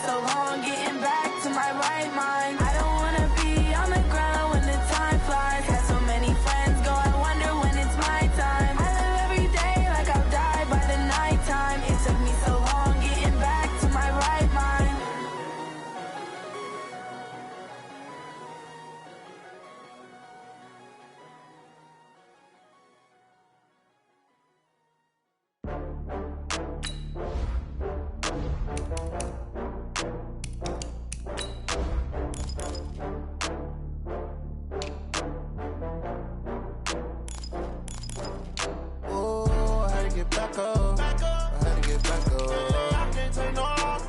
so long getting back to my right mind. I don't wanna be on the ground when the time flies. Had so many friends go, I wonder when it's my time. I live every day like I'll die by the nighttime. It took me so long getting back to my right mind. Get back up. I had to get back up. I can't take no loss.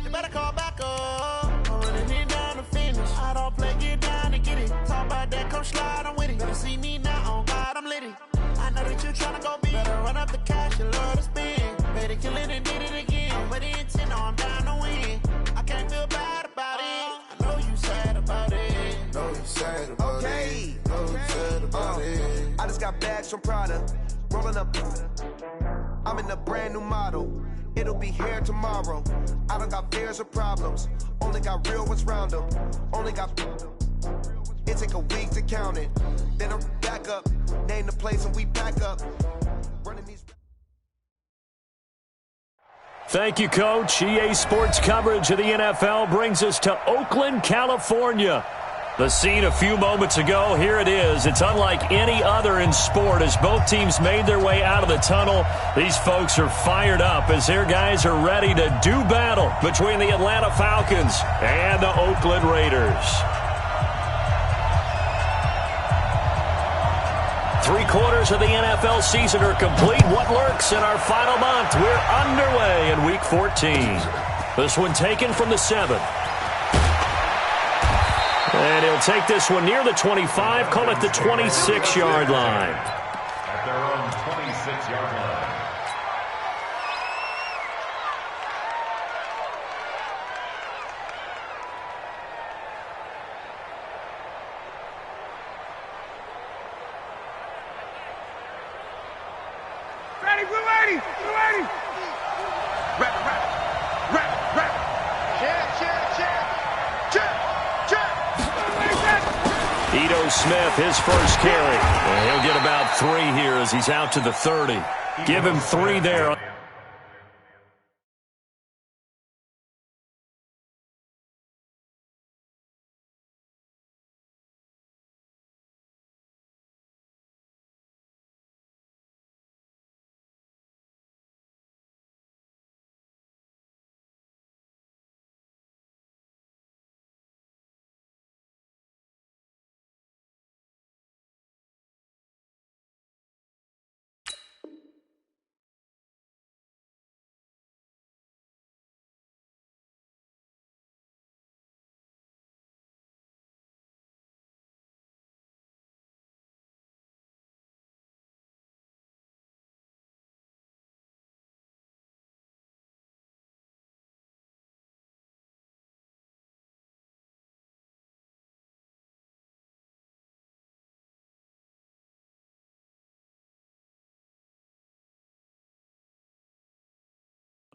You better call back up. I'm running it down to finish. I don't play, get down to get it. Talk about that, come slide, I'm with it. Better see me now, on God, I'm litty. I know that you tryna go big. Better run up the cash, you love to spend. Better kill it and did it again. But the intent, no, I'm down to win. I can't feel bad about it. I know you sad about it. Know you sad about it. Know you sad about it. I just got bags from Prada. Rolling up, I'm in a brand new model. It'll be here tomorrow. I don't got fears or problems. Only got real ones round them. Only got. It take a week to count it. Then I'm back up. Name the place and we back up. Running these. Thank you, Coach. EA Sports coverage of the NFL brings us to Oakland, California. The scene a few moments ago, here it is. It's unlike any other in sport as both teams made their way out of the tunnel. These folks are fired up as their guys are ready to do battle between the Atlanta Falcons and the Oakland Raiders. 3/4 of the NFL season are complete. What lurks in our final month? We're underway in Week 14. This one taken from the 7. And he'll take this one near the 25, call it the 26-yard line. At their own 26-yard line. Ready, blue 80, blue 80. Rap. Ito Smith, his first carry. And he'll get about 3 here as he's out to the 30. Give him 3 there.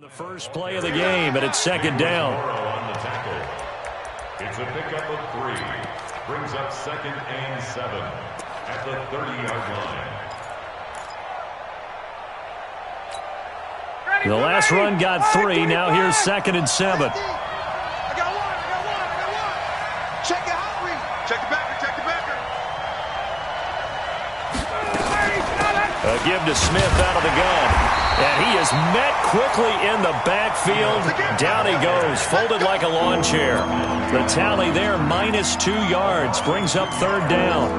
The first play of the game, and it's second down. On the tackle. It's a pickup of 3. Brings up 2nd and 7 at the 30-yard line. The last run got 3. Now here's 2nd and 7. I got one. Check your hot read. Check the backer. A give to Smith out of the gun. And he is met quickly in the backfield. Down he goes, folded like a lawn chair. The tally there, -2 yards, brings up 3rd down.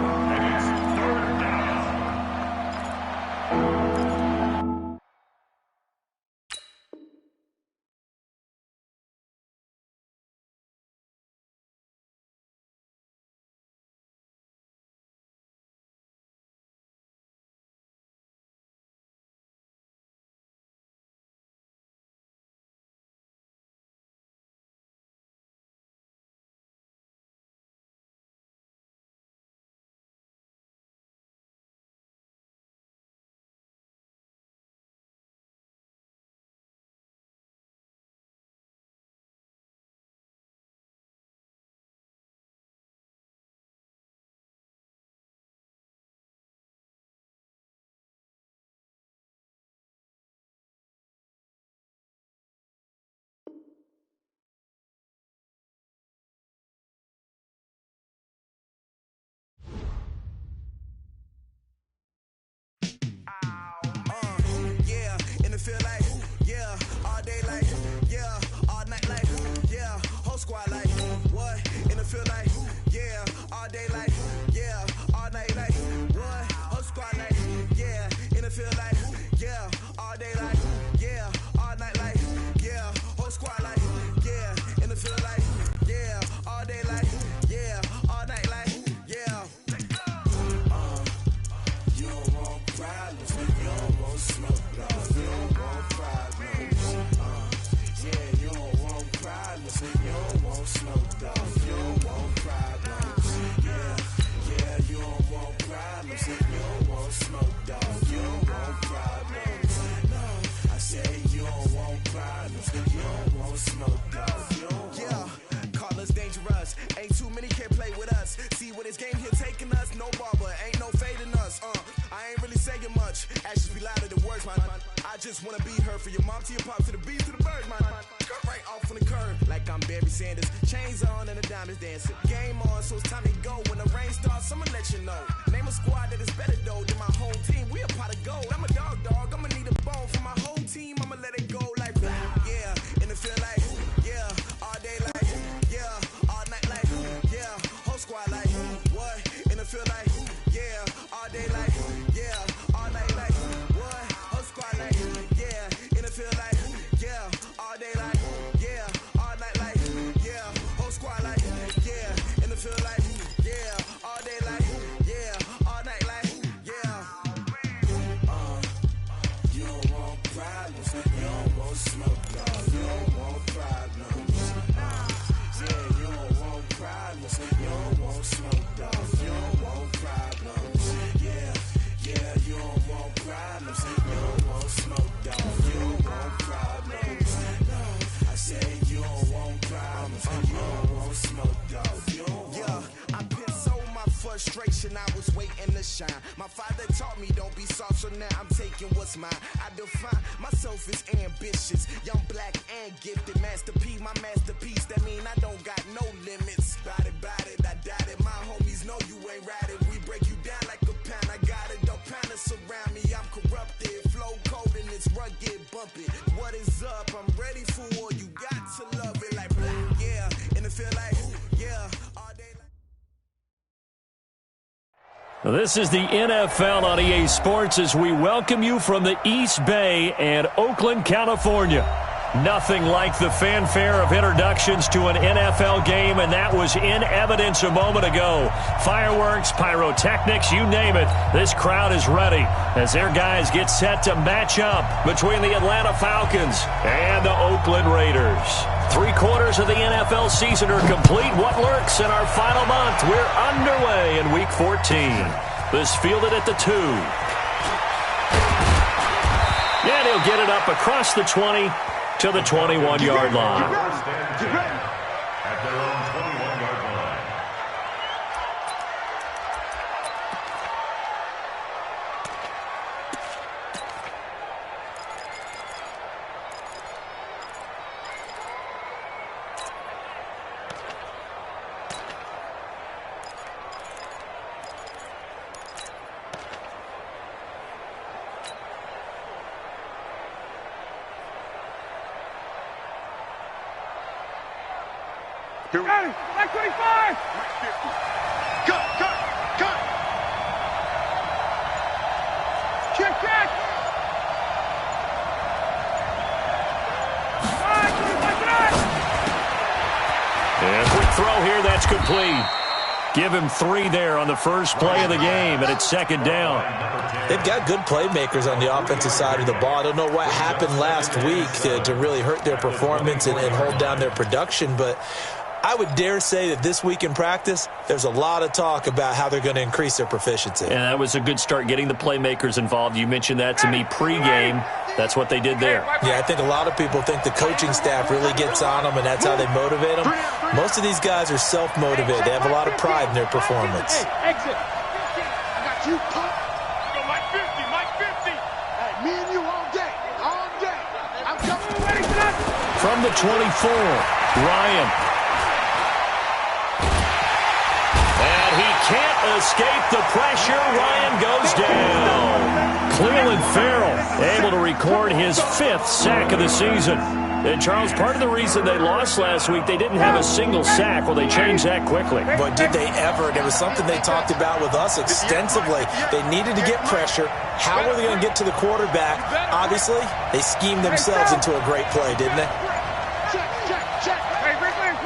feel like, yeah, all day like, yeah, all night like, yeah, whole squad like, what? And it feel like, yeah, all day like, yeah, all night like, what? Whole squad like, yeah, and it feel like, yeah, all day like, yeah, all night like, yeah, whole squad like, yeah, and it feel like, yeah, all day like, yeah, all night like, yeah. You don't want problems, you don't want smoke, dog. You don't want problems. Yeah, you don't want problems, you don't want smoke, dog. You don't want problems. Yeah, you don't want problems, you don't want smoke, dog. You don't want problems. No, I say you don't want problems, you don't want smoke, dog. You don't want. Call us dangerous. Ain't too many can play with us. See what this game here taking us. No barber, ain't no fading us. I ain't really saying much. Actions be louder than words, man. I just wanna be heard for your mom to your pop to the beat to the birds, man. Cut right off on the curb like I'm Barry Sanders. Chains on and the diamonds dancing. Game on, so it's time to go. When the rain starts, I'ma let you know. Name a squad that is better though than my whole team. We a pot of gold. I'm a dog. I'ma need a bone for my whole team. I'ma let it go like yeah, and it feel like yeah, all day like yeah, all night like yeah, whole squad like what? And it feel like yeah, all day like yeah, all night like what? Whole squad like yeah, and it feel like yeah, all day like yeah, all night like yeah, whole squad like yeah, and it feel like yeah, all day like yeah, all night like yeah. You don't want problems, you don't want smoke, dog. You don't want problems. Yeah, you don't want problems, you don't want smoke, dog. You don't want problems. Yeah, you don't want problems, you don't want smoke, dog. You don't want problems. No, I say you don't want problems, you don't want smoke, dog. You don't want. Yeah, I put so my frustration, I was waiting to shine. My father taught me don't be soft, so now I'm taking what's mine. I define myself as ambitious, young, black, and gifted. Master P, my masterpiece. That mean I don't got no limits. Bout it, I doubt it. My homies know you ain't ratted. We break you down like a pound. I got it, don't pound us around me. I'm corrupted, flow cold and it's rugged, bumpy. What is up? I'm ready for war. You got to love it like black, yeah, and it feel like yeah, all day. This is the NFL on EA Sports as we welcome you from the East Bay and Oakland, California. Nothing like the fanfare of introductions to an NFL game, and that was in evidence a moment ago. Fireworks, pyrotechnics, you name it. This crowd is ready as their guys get set to match up between the Atlanta Falcons and the Oakland Raiders. 3/4 of the NFL season are complete. What lurks in our final month? We're underway in Week 14. This fielded at the 2. And he'll get it up across the 20 to the 21-yard line. At their own 21-yard line. Ready, like 25! Cut! Check back! And quick throw here, that's complete. Give him 3 there on the first play of the game, and it's second down. They've got good playmakers on the offensive side of the ball. I don't know what happened last week to really hurt their performance and hold down their production, but I would dare say that this week in practice, there's a lot of talk about how they're going to increase their proficiency. And that was a good start getting the playmakers involved. You mentioned that to me pregame. That's what they did there. Yeah, I think a lot of people think the coaching staff really gets on them, and that's how they motivate them. Most of these guys are self-motivated. They have a lot of pride in their performance. Hey, exit. I got you, pop. Go Mike 50, Mike 50. Hey, me and you all day. I'm coming ready for that. From the 24, Ryan. And he can't escape the pressure. Ryan goes down. Clelin Ferrell able to record his 5th sack of the season. And, Charles, part of the reason they lost last week, they didn't have a single sack. Well, they changed that quickly. But did they ever? It was something they talked about with us extensively. They needed to get pressure. How were they going to get to the quarterback? Obviously, they schemed themselves into a great play, didn't they? Check. Hey, quick plans.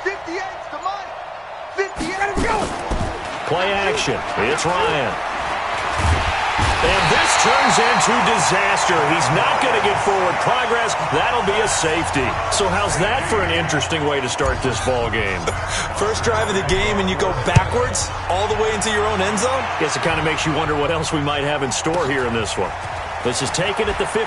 58's the money. 58, go. Play action. It's Ryan. And this turns into disaster. He's not going to get forward progress. That'll be a safety. So how's that for an interesting way to start this ball game? First drive of the game and you go backwards all the way into your own end zone? Guess it kind of makes you wonder what else we might have in store here in this one. This is taken at the 15.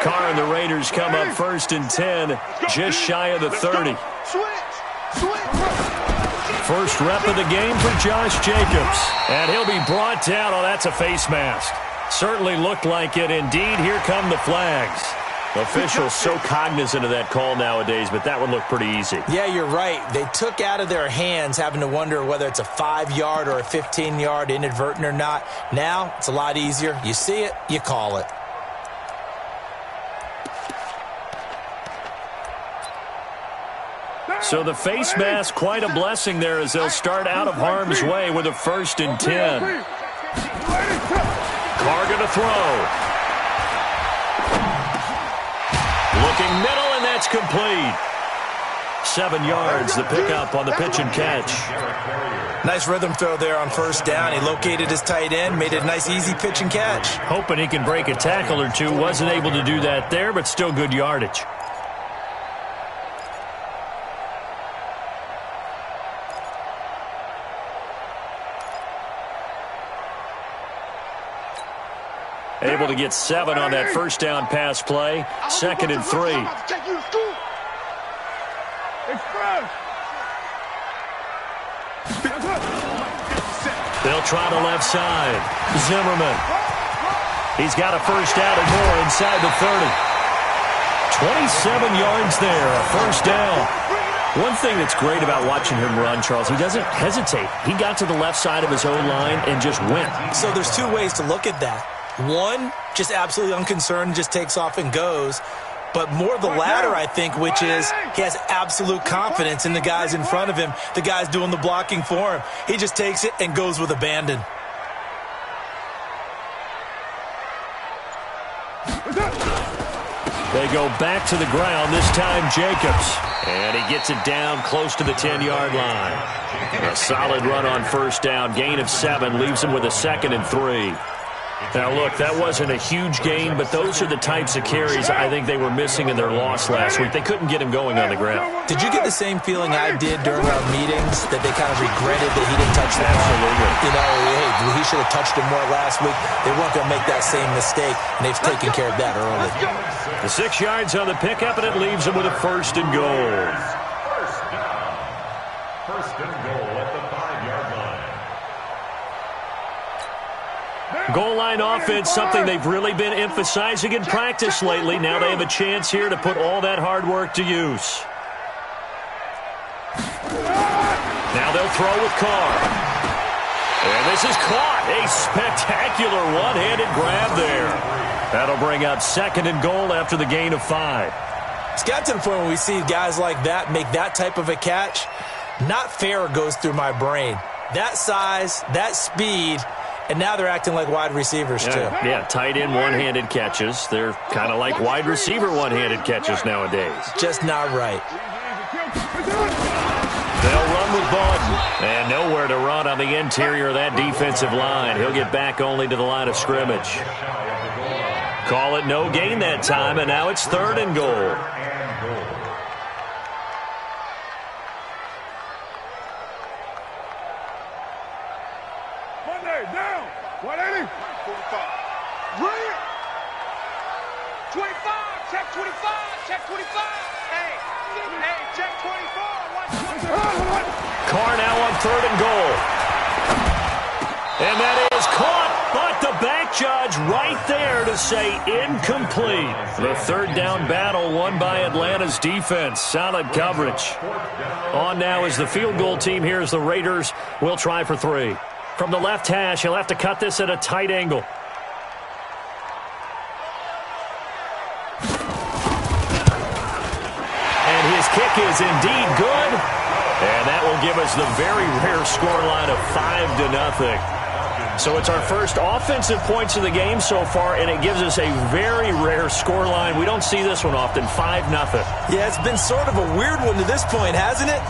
Carr and the Raiders come up 1st and 10, just shy of the 30. First rep of the game for Josh Jacobs. And he'll be brought down. Oh, that's a face mask. Certainly looked like it. Indeed, here come the flags. Officials so cognizant of that call nowadays, but that one looked pretty easy. Yeah, you're right. They took out of their hands having to wonder whether it's a 5-yard or a 15-yard inadvertent or not. Now, it's a lot easier. You see it, you call it. So the face mask, quite a blessing there as they'll start out of harm's way with a 1st and 10. Carr going to throw. Looking middle, and that's complete. 7 yards, the pickup on the pitch and catch. Nice rhythm throw there on 1st down. He located his tight end, made it a nice easy pitch and catch. Hoping he can break a tackle or two. Wasn't able to do that there, but still good yardage. Able to get 7 on that 1st down pass play. 2nd and 3. They'll try the left side. Zimmerman. He's got a 1st down and more inside the 30. 27 yards there, a 1st down. One thing that's great about watching him run, Charles, he doesn't hesitate. He got to the left side of his own line and just went. So there's 2 ways to look at that. One, just absolutely unconcerned, just takes off and goes. But more the latter, I think, which is he has absolute confidence in the guys in front of him, the guys doing the blocking for him. He just takes it and goes with abandon. They go back to the ground, this time Jacobs. And he gets it down close to the 10-yard line. A solid run on 1st down, gain of 7, leaves him with a 2nd and 3. Now, look, that wasn't a huge gain, but those are the types of carries I think they were missing in their loss last week. They couldn't get him going on the ground. Did you get the same feeling I did during our meetings, that they kind of regretted that he didn't touch the ball? Absolutely. You know, hey, he should have touched him more last week. They weren't going to make that same mistake, and they've taken care of that early. The 6 yards on the pickup, and it leaves him with a 1st and goal. 1st and goal at the 5-yard line. Goal line offense, something they've really been emphasizing in practice lately. Now they have a chance here to put all that hard work to use. Now they'll throw with Carr. And this is caught. A spectacular one-handed grab there. That'll bring up 2nd and goal after the gain of 5. It's got to the point where we see guys like that make that type of a catch. Not fair goes through my brain. That size, that speed, and now they're acting like wide receivers, too. Yeah, tight end one-handed catches. They're kind of like wide receiver one-handed catches nowadays. Just not right. They'll run with Bawden. And nowhere to run on the interior of that defensive line. He'll get back only to the line of scrimmage. Call it no gain that time, and now it's 3rd and goal. Down. 180. 25. 25. Check 25. Check 25. Hey, check 24. 1. Carr now on 3rd and goal. And that is caught, but the back judge right there to say incomplete. The third down battle won by Atlanta's defense. Solid coverage. On now is the field goal team. Here's the Raiders. We'll try for 3. From the left hash, he'll have to cut this at a tight angle. And his kick is indeed good. And that will give us the very rare scoreline of 5-0. So it's our first offensive points of the game so far, and it gives us a very rare scoreline. We don't see this one often, 5-0. Yeah, it's been sort of a weird one to this point, hasn't it?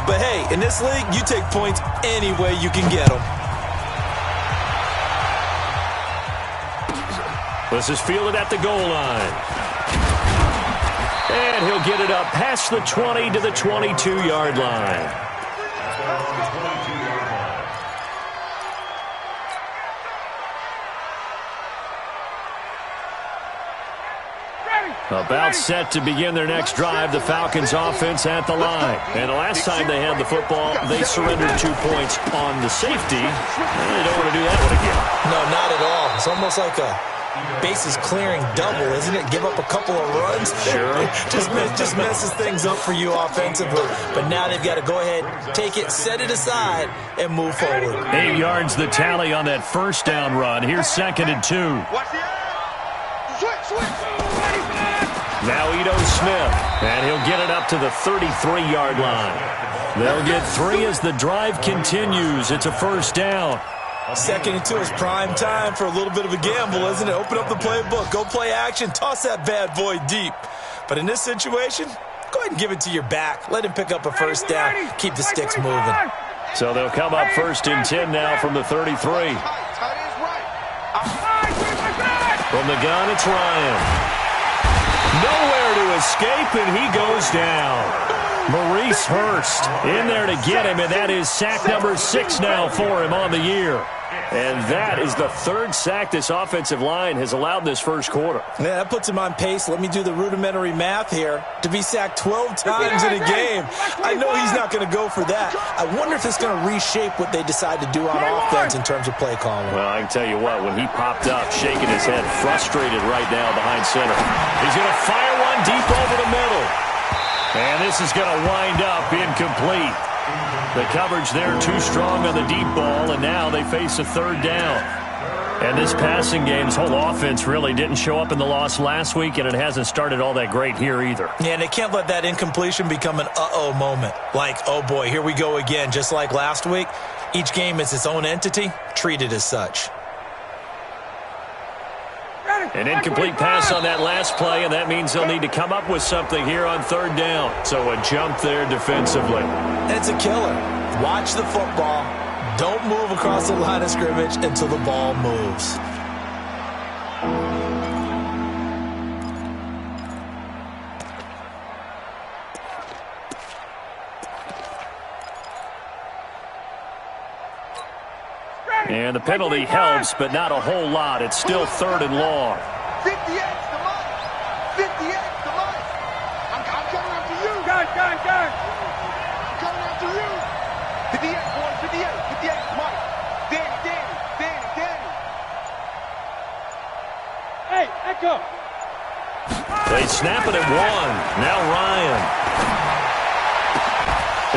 But hey, in this league, you take points any way you can get them. This is fielded at the goal line. And he'll get it up past the 20 to the 22-yard line. About set to begin their next drive, the Falcons offense at the line. And the last time they had the football, they surrendered 2 points on the safety. And they don't want to do that one again. No, not at all. It's almost like a bases clearing double, isn't it? Give up a couple of runs. Sure. just messes things up for you offensively. But now they've got to go ahead, take it, set it aside, and move forward. 8 yards the tally on that first down run. Here's 2nd and 2. Now Ito Smith, and he'll get it up to the 33-yard line. They'll get 3 as the drive continues. It's a first down. 2nd and 2 is prime time for a little bit of a gamble, isn't it? Open up the playbook, go play action, toss that bad boy deep. But in this situation, go ahead and give it to your back. Let him pick up a first down. Keep the sticks moving. So they'll come up 1st and 10 now from the 33. From the gun, it's Ryan. Nowhere to escape, and he goes down. Maurice Hurst in there to get him, and that is sack number 6 now for him on the year. And that is the 3rd sack this offensive line has allowed this first quarter. Yeah, that puts him on pace. Let me do the rudimentary math here. To be sacked 12 times in a game, I know he's not going to go for that. I wonder if it's going to reshape what they decide to do on offense in terms of play calling. Well, I can tell you what, when he popped up, shaking his head, frustrated right now behind center. He's going to fire one deep over the middle. And this is going to wind up incomplete. The coverage there too strong on the deep ball, and now they face a 3rd down. And this passing game's whole offense really didn't show up in the loss last week, and it hasn't started all that great here either. Yeah, and they can't let that incompletion become an uh-oh moment. Like, oh boy, here we go again, just like last week. Each game is its own entity, treated as such. An incomplete pass on that last play, and that means they'll need to come up with something here on 3rd down. So a jump there defensively. And it's a killer. Watch the football. Don't move across the line of scrimmage until the ball moves. And the penalty helps, but not a whole lot. It's still 3rd and long. 58's the money. 58's the money. I'm coming after you. Gun. I'm coming after you. 58, boys, 58. 58's the money. Danny. Hey, Echo. They snap it at 1. Now Ryan.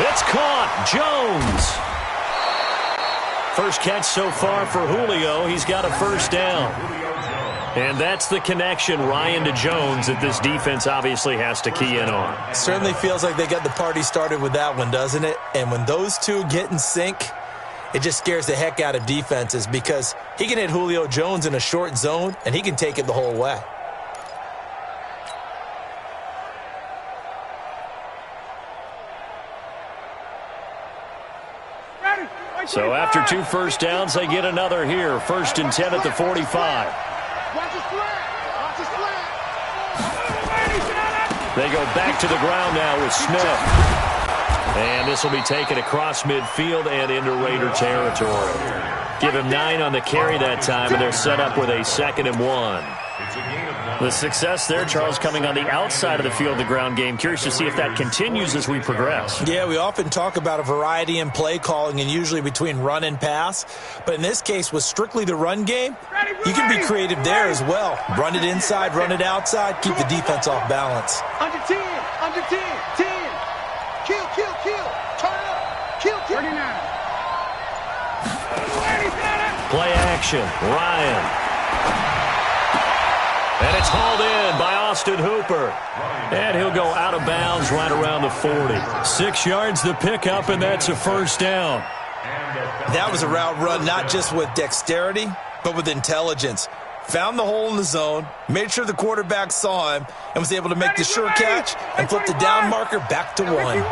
It's caught. Jones. First catch so far for Julio. He's got a first down. And that's the connection, Ryan to Jones, that this defense obviously has to key in on. Certainly feels like they got the party started with that one, doesn't it? And when those two get in sync, it just scares the heck out of defenses because he can hit Julio Jones in a short zone, and he can take it the whole way. So after 2 first downs, they get another here. 1st and 10 at the 45. They go back to the ground now with Smith. And this will be taken across midfield and into Raider territory. Give him 9 on the carry that time, and they're set up with a 2nd and 1. It's a gain of 9. The success there, Charles, coming on the outside of the field, the ground game. Curious to see if that continues as we progress. Yeah, we often talk about a variety in play calling and usually between run and pass. But in this case, with strictly the run game, you can be creative there as well. Run it inside, run it outside, keep the defense off balance. Under 10, under 10, 10. Kill, kill, kill. Turn it up. Kill, kill. 39. Play action, Ryan. And it's hauled in by Austin Hooper. And he'll go out of bounds right around the 40. 6 yards the pickup, and that's a first down. That was a route run not just with dexterity, but with intelligence. Found the hole in the zone, made sure the quarterback saw him, and was able to make the sure catch and flip the down marker back to 1.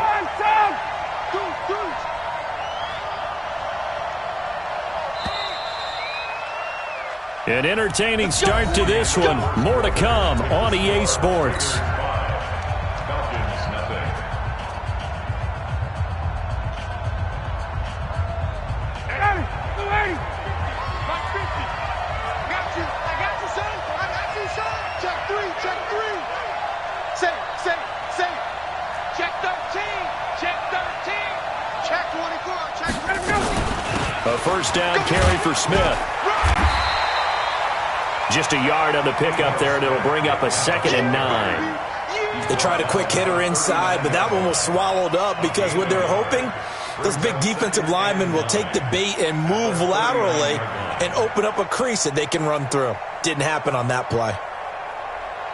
An entertaining start to this one. More to come on EA Sports. Falcons, nothing. A first down carry for Smith. Just a yard on the pickup there, and it'll bring up a 2nd and 9. They tried a quick hitter inside, but that one was swallowed up because what they're hoping, those big defensive linemen will take the bait and move laterally and open up a crease that they can run through. Didn't happen on that play.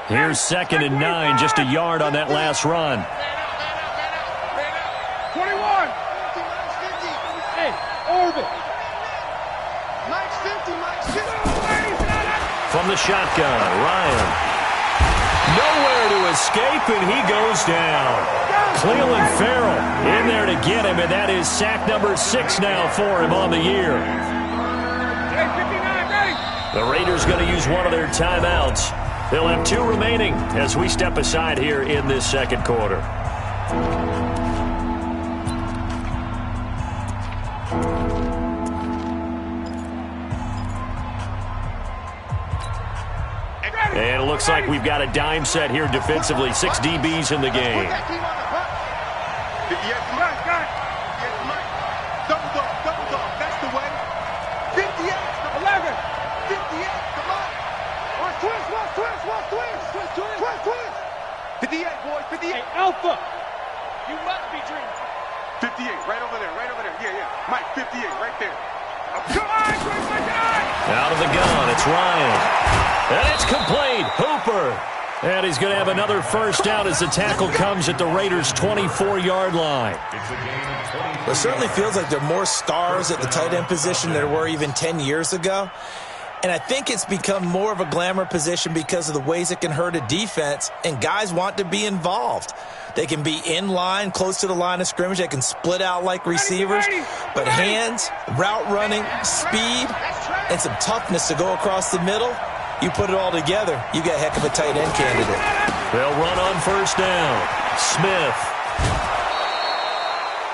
Here's 2nd and 9, just a yard on that last run. 21. Hey, orbit. Mike's 50, Mike's 50. From the shotgun, Ryan. Nowhere to escape, and he goes down. Clelin Ferrell in there to get him, and that is sack number 6 now for him on the year. The Raiders going to use one of their timeouts. They'll have 2 remaining as we step aside here in this second quarter. And it looks like we've got a dime set here defensively. 6 DBs in the game. Double dog, that's the way. 58, 11, 58, come on. Watch twist. 58, boys, 58. Hey, Alpha, you must be dreaming. 58, right over there. Yeah. Mike, 58, right there. Out of the gun, it's Ryan. And it's complete. Hooper. And he's going to have another first down as the tackle comes at the Raiders' 24-yard line. It certainly feels like there are more stars at the tight end position than there were even 10 years ago. And I think it's become more of a glamour position because of the ways it can hurt a defense, and guys want to be involved. They can be in line, close to the line of scrimmage. They can split out like receivers. But hands, route running, speed, and some toughness to go across the middle, you put it all together, you got a heck of a tight end candidate. They'll run on first down. Smith.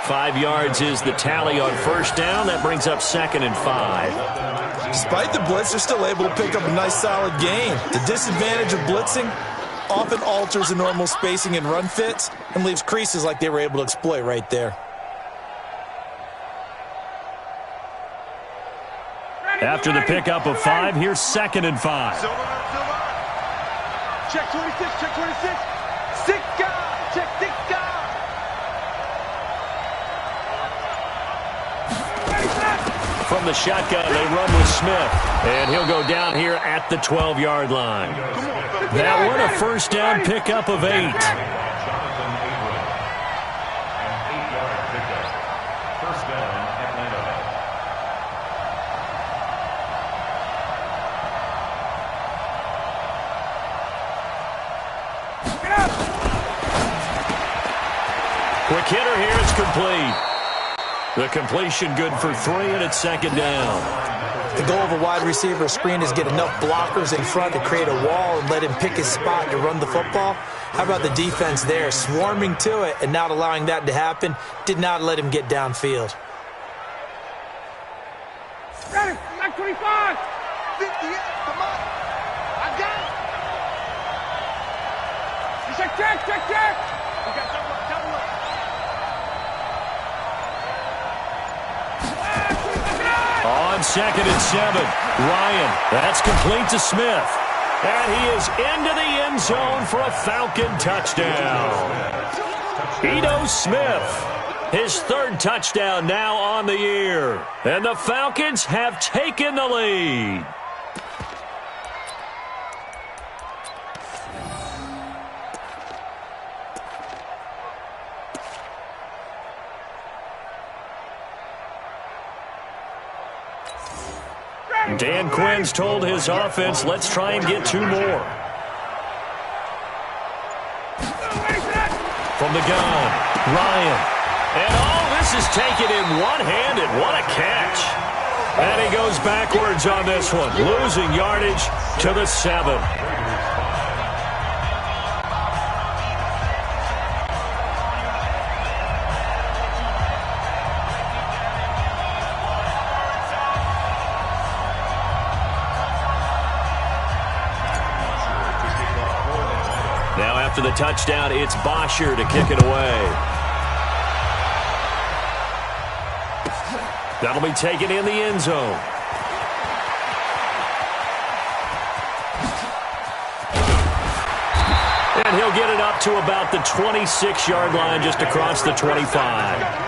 5 yards is the tally on first down. That brings up 2nd and 5. Despite the blitz, they're still able to pick up a nice solid gain. The disadvantage of blitzing often alters the normal spacing and run fits and leaves creases like they were able to exploit right there. After the pickup of 5, here's 2nd and 5. Check 26, check 26. 6 guys, check 6 guys. From the shotgun, they run with Smith. And he'll go down here at the 12-yard line. That one, a first down pickup of 8. Jonathan Abram. An 8-yard pickup. First down, Atlanta. Quick hitter here, it's complete. The completion good for 3, and it's 2nd down. The goal of a wide receiver screen is get enough blockers in front to create a wall and let him pick his spot to run the football. How about the defense there, swarming to it and not allowing that to happen? Did not let him get downfield. Ready, 25. 58, come on. I got it. Check. We got double up. On 2nd and 7, Ryan. That's complete to Smith. And he is into the end zone for a Falcon touchdown. Ito Smith, his 3rd touchdown now on the year. And the Falcons have taken the lead. Dan Quinn's told his offense, let's try and get 2 more. From the gun, Ryan. And this is taken in one-handed. What a catch. And he goes backwards on this one, losing yardage to the 7. Now after the touchdown, it's Bosher to kick it away. That'll be taken in the end zone. And he'll get it up to about the 26-yard line, just across the 25.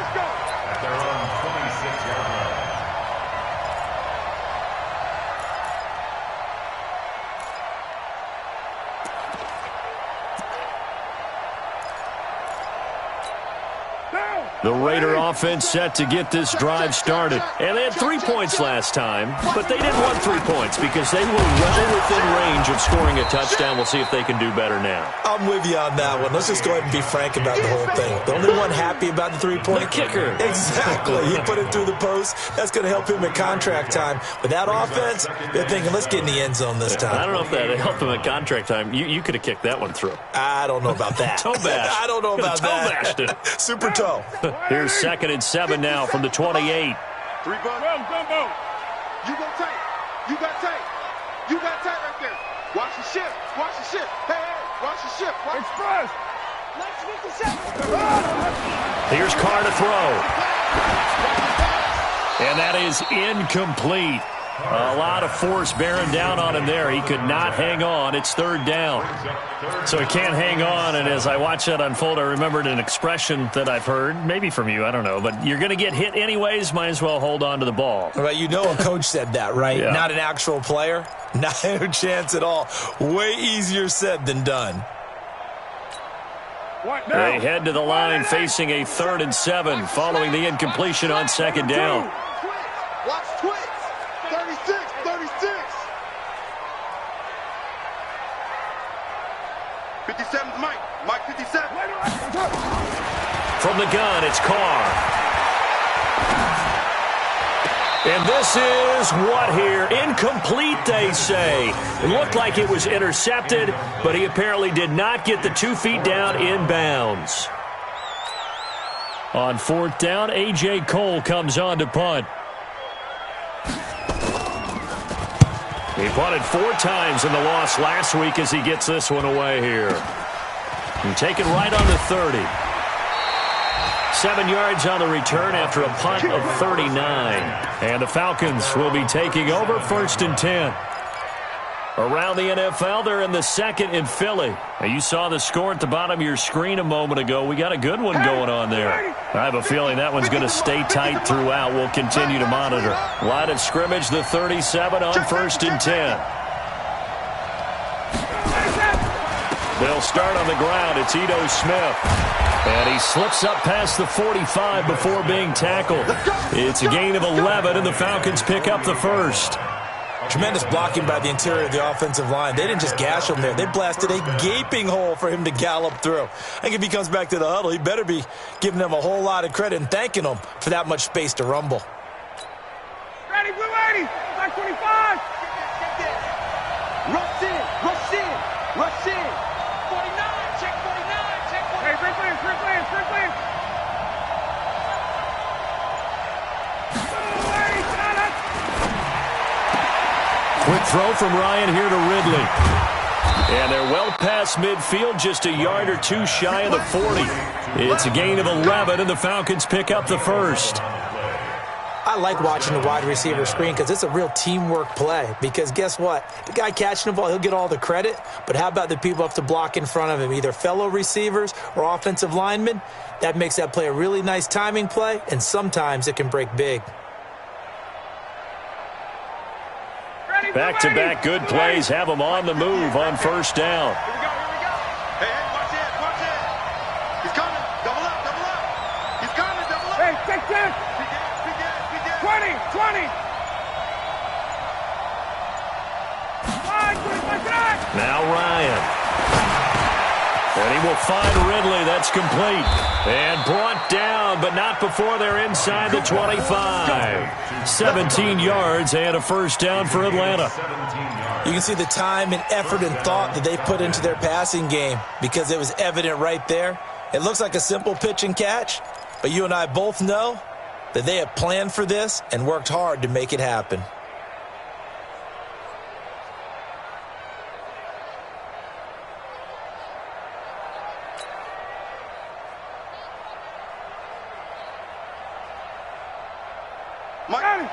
The Raider offense set to get this drive started. And they had 3 points last time, but they didn't want 3 points because they were well within range of scoring a touchdown. We'll see if they can do better now. I'm with you on that one. Let's just go ahead and be frank about the whole thing. The only one happy about the 3-point? The kicker. Exactly. He put it through the post. That's going to help him at contract time. With that offense, they're thinking, let's get in the end zone this time. I don't know if that helped him at contract time. You could have kicked that one through. I don't know about that. Toe bash. I don't know about that. Toe bashed it. Super toe. Here's 2nd and 7 now from the 28. 3 bucks. Gumbo. You go tight. You got tight. You got tight right there. Watch the ship. Watch the ship. Hey, watch the ship. Express. Let's get the ship. Here's Carr to throw. And that is incomplete. A lot of force bearing down on him there. He could not hang on. It's 3rd down. So he can't hang on, and as I watch that unfold, I remembered an expression that I've heard, maybe from you, I don't know, but you're going to get hit anyways, might as well hold on to the ball. Right, you know a coach said that, right? Yeah. Not an actual player. Not a chance at all. Way easier said than done. They head to the line facing a 3rd and 7 following the incompletion on 2nd down. Watch Twix. 36. 57's Mike. Mike 57. From the gun, it's Carr. And this is what here? Incomplete, they say. It looked like it was intercepted, but he apparently did not get the 2 feet down in bounds. On 4th down, A.J. Cole comes on to punt. He punted 4 times in the loss last week as he gets this one away here. And taken right on the 30. 7 yards on the return after a punt of 39. And the Falcons will be taking over 1st and 10. Around the NFL, they're in the 2nd in Philly. Now, you saw the score at the bottom of your screen a moment ago. We got a good one going on there. I have a feeling that one's going to stay tight throughout. We'll continue to monitor. Line of scrimmage, the 37 on 1st and 10. They'll start on the ground. It's Ito Smith. And he slips up past the 45 before being tackled. It's a gain of 11, and the Falcons pick up the 1st. Tremendous blocking by the interior of the offensive line. They didn't just gash him there. They blasted a gaping hole for him to gallop through. I think if he comes back to the huddle, he better be giving them a whole lot of credit and thanking them for that much space to rumble. Ready, blue 80. Black 25. Rush in. Rush in. Rush in. 49. Check 49. Check 49. Hey, Franklin. Quick throw from Ryan here to Ridley. And they're well past midfield, just a yard or two shy of the 40. It's a gain of 11, and the Falcons pick up the first. I like watching the wide receiver screen because it's a real teamwork play. Because guess what? The guy catching the ball, he'll get all the credit. But how about the people up to block in front of him, either fellow receivers or offensive linemen? That makes that play a really nice timing play, and sometimes it can break big. Back-to-back good plays have them on the move on first down. Here we go. Hey, watch it. He's coming. Double up. He's coming, double up. Hey, take 10. Begin. 20. Now Ryan. And he will find Ridley. That's complete. And brought down, but not before they're inside the 25. 17 yards and a first down for Atlanta. You can see the time and effort and thought that they put into their passing game because it was evident right there. It looks like a simple pitch and catch, but you and I both know that they have planned for this and worked hard to make it happen. Mike.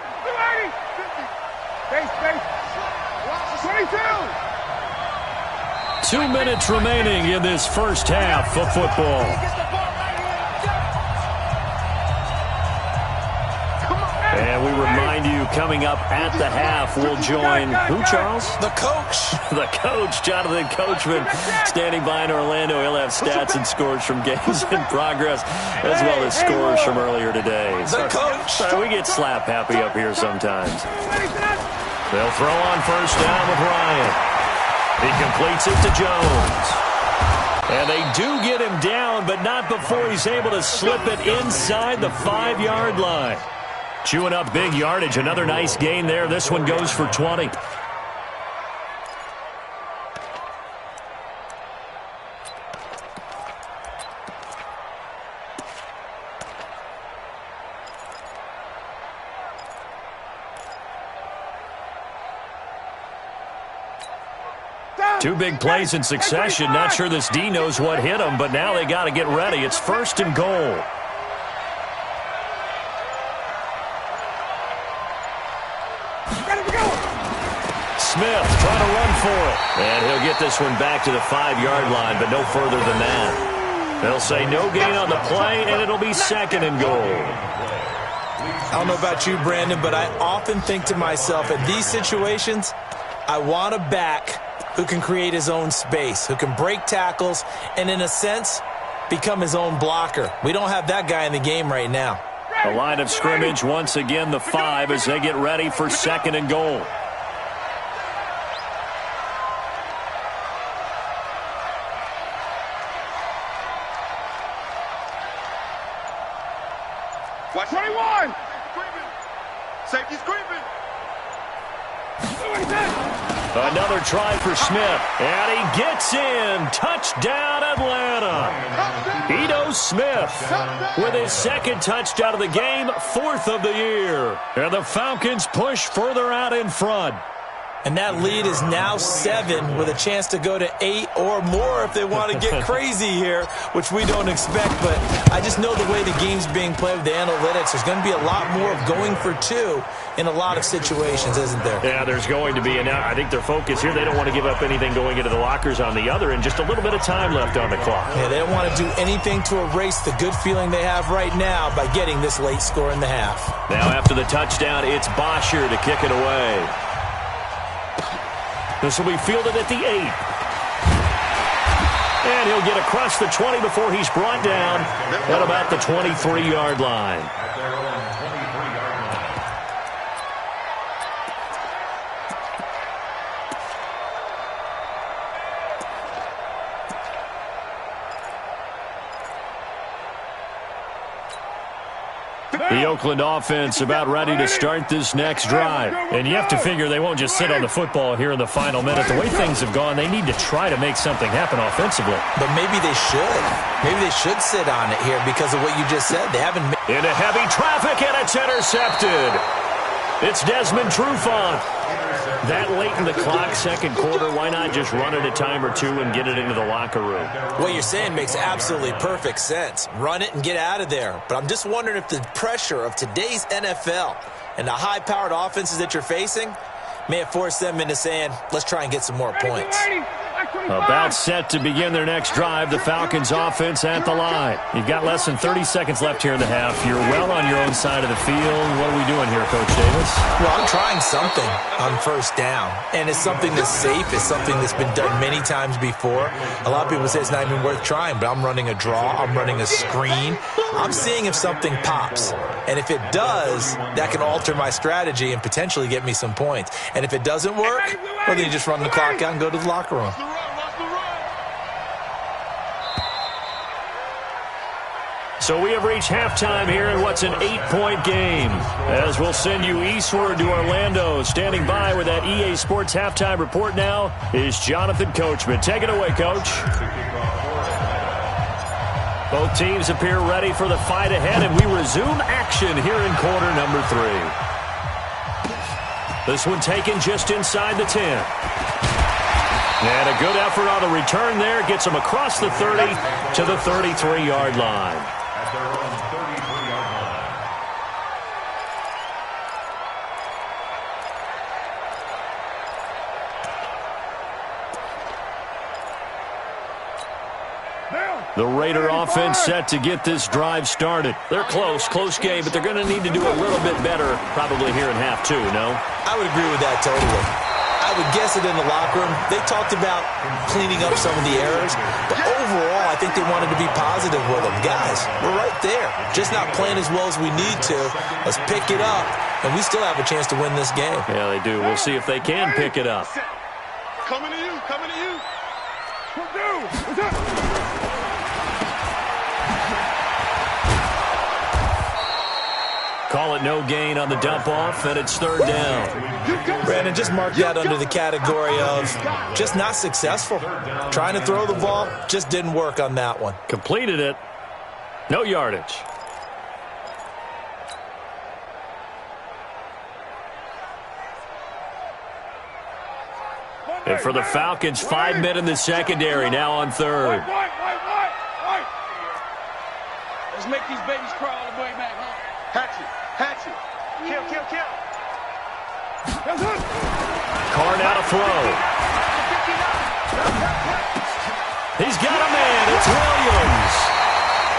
2 minutes remaining in this first half of football. And we remind you, coming up at the half, we'll join who, Charles? The coach. The coach, Jonathan Coachman, standing by in Orlando. He'll have stats and scores from games in progress, as well as scores from earlier today. The coach. We get slap happy up here sometimes. They'll throw on first down with Ryan. He completes it to Jones. And they do get him down, but not before he's able to slip it inside the 5-yard line. Chewing up big yardage. Another nice gain there. This one goes for 20. Two big plays in succession. Not sure this D knows what hit him, but now they got to get ready. It's first and goal. Smith trying to run for it. And he'll get this one back to the 5-yard line, but no further than that. They'll say no gain on the play, and it'll be second and goal. I don't know about you, Brandon, but I often think to myself, in these situations, I want a back who can create his own space, who can break tackles, and in a sense, become his own blocker. We don't have that guy in the game right now. The line of scrimmage, once again, the 5 as they get ready for second and goal. Watch 21. Safety's creeping. Another try for Smith, and he gets in. Touchdown, Atlanta. Ito Smith with his second touchdown of the game, 4th of the year. And the Falcons push further out in front. And that lead is now 7 with a chance to go to 8 or more if they want to get crazy here, which we don't expect. But I just know the way the game's being played with the analytics, there's going to be a lot more of going for 2 in a lot of situations, isn't there? Yeah, there's going to be. And I think their focus here, they don't want to give up anything going into the lockers on the other, and just a little bit of time left on the clock. Yeah, they don't want to do anything to erase the good feeling they have right now by getting this late score in the half. Now after the touchdown, it's Bosher to kick it away. This will be fielded at the 8. And he'll get across the 20 before he's brought down at about the 23-yard line. The Oakland offense about ready to start this next drive. And you have to figure they won't just sit on the football here in the final minute. The way things have gone, they need to try to make something happen offensively. But maybe they should. Maybe they should sit on it here because of what you just said. They haven't. Into heavy traffic, and it's intercepted. It's Desmond Trufant. That late in the clock, second quarter, why not just run it a time or two and get it into the locker room? What you're saying makes absolutely perfect sense. Run it and get out of there. But I'm just wondering if the pressure of today's NFL and the high-powered offenses that you're facing may have forced them into saying, let's try and get some more points. About set to begin their next drive, the Falcons offense at the line. You've got less than 30 seconds left here in the half. You're well on your own side of the field. What are we doing here, Coach Davis? Well, I'm trying something on first down, and it's something that's safe. It's something that's been done many times before. A lot of people say it's not even worth trying, but I'm running a draw. I'm running a screen. I'm seeing if something pops, and if it does, that can alter my strategy and potentially get me some points. And if it doesn't work, well, then you just run the clock out and go to the locker room. So we have reached halftime here in what's an 8-point game. As we'll send you eastward to Orlando. Standing by with that EA Sports halftime report now is Jonathan Coachman. Take it away, Coach. Both teams appear ready for the fight ahead, and we resume action here in quarter number 3. This one taken just inside the 10. And a good effort on the return there. Gets them across the 30 to the 33-yard line. At their own 33-yard line. The Raider offense set to get this drive started. They're close game, but they're going to need to do a little bit better probably here in half 2, no? I would agree with that totally. I would guess it in the locker room. They talked about cleaning up some of the errors, but overall, I think they wanted to be positive with them. Guys, we're right there. Just not playing as well as we need to. Let's pick it up, and we still have a chance to win this game. Yeah, they do. We'll see if they can pick it up. Coming to you, coming to you. Call it no gain on the dump off, and it's third down. Brandon, just mark that under the category of just not successful. Trying to throw the ball, just didn't work on that one. Completed it. No yardage. And for the Falcons, 5 men in the secondary, now on third. Let's make these babies crawl all the way back home. Hatchet. Kill. Carr now to throw. He's got a man. It's Williams.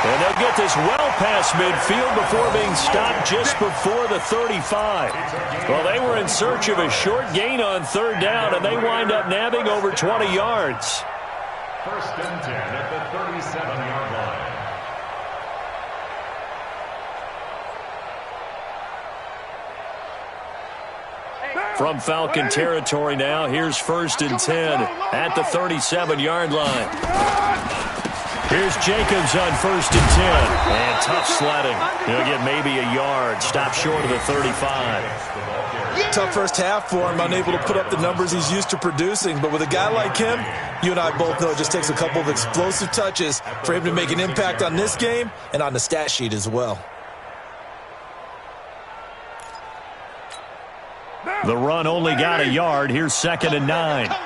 And they'll get this well past midfield before being stopped just before the 35. Well, they were in search of a short gain on third down, and they wind up nabbing over 20 yards. First and 10 at the 37-yard line. From Falcon territory now, here's first and 10 at the 37-yard line. Here's Jacobs on first and 10. And tough sledding. He'll get maybe a yard. Stop short of the 35. Tough first half for him, unable to put up the numbers he's used to producing. But with a guy like him, you and I both know it just takes a couple of explosive touches for him to make an impact on this game and on the stat sheet as well. The run only got a yard. Here's second and 9. Check.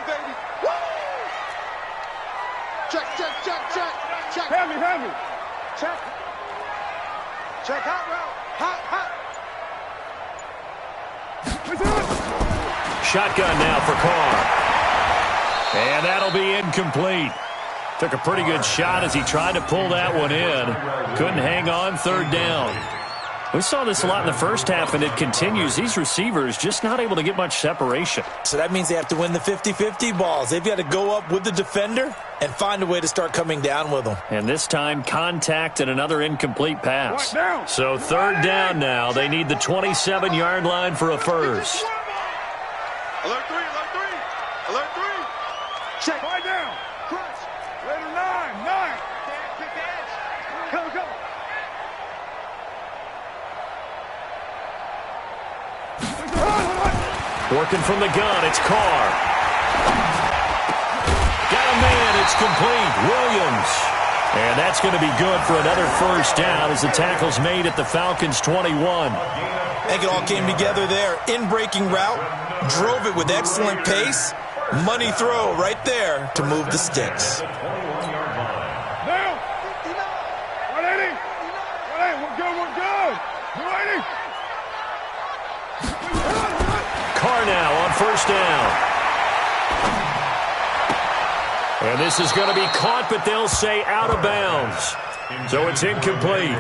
Heavy. Check. Hot. Shotgun now for Carr. And that'll be incomplete. Took a pretty good shot as he tried to pull that one in. Couldn't hang on, third down. We saw this a lot in the first half, and it continues. These receivers just not able to get much separation. So that means they have to win the 50-50 balls. They've got to go up with the defender and find a way to start coming down with them. And this time, contact and another incomplete pass. So third down now. They need the 27-yard line for a first. Alert 3. Check. Right down. Crunch. Later 9. Kick the edge. Go. Working from the gun, it's Carr. Got a man, it's complete. Williams. And that's going to be good for another first down as the tackle's made at the Falcons' 21. I think it all came together there. In-breaking route, drove it with excellent pace. Money throw right there to move the sticks. Now, 180. 180, we're good. 280. Carr now on first down. And this is going to be caught, but they'll say out of bounds. So it's incomplete.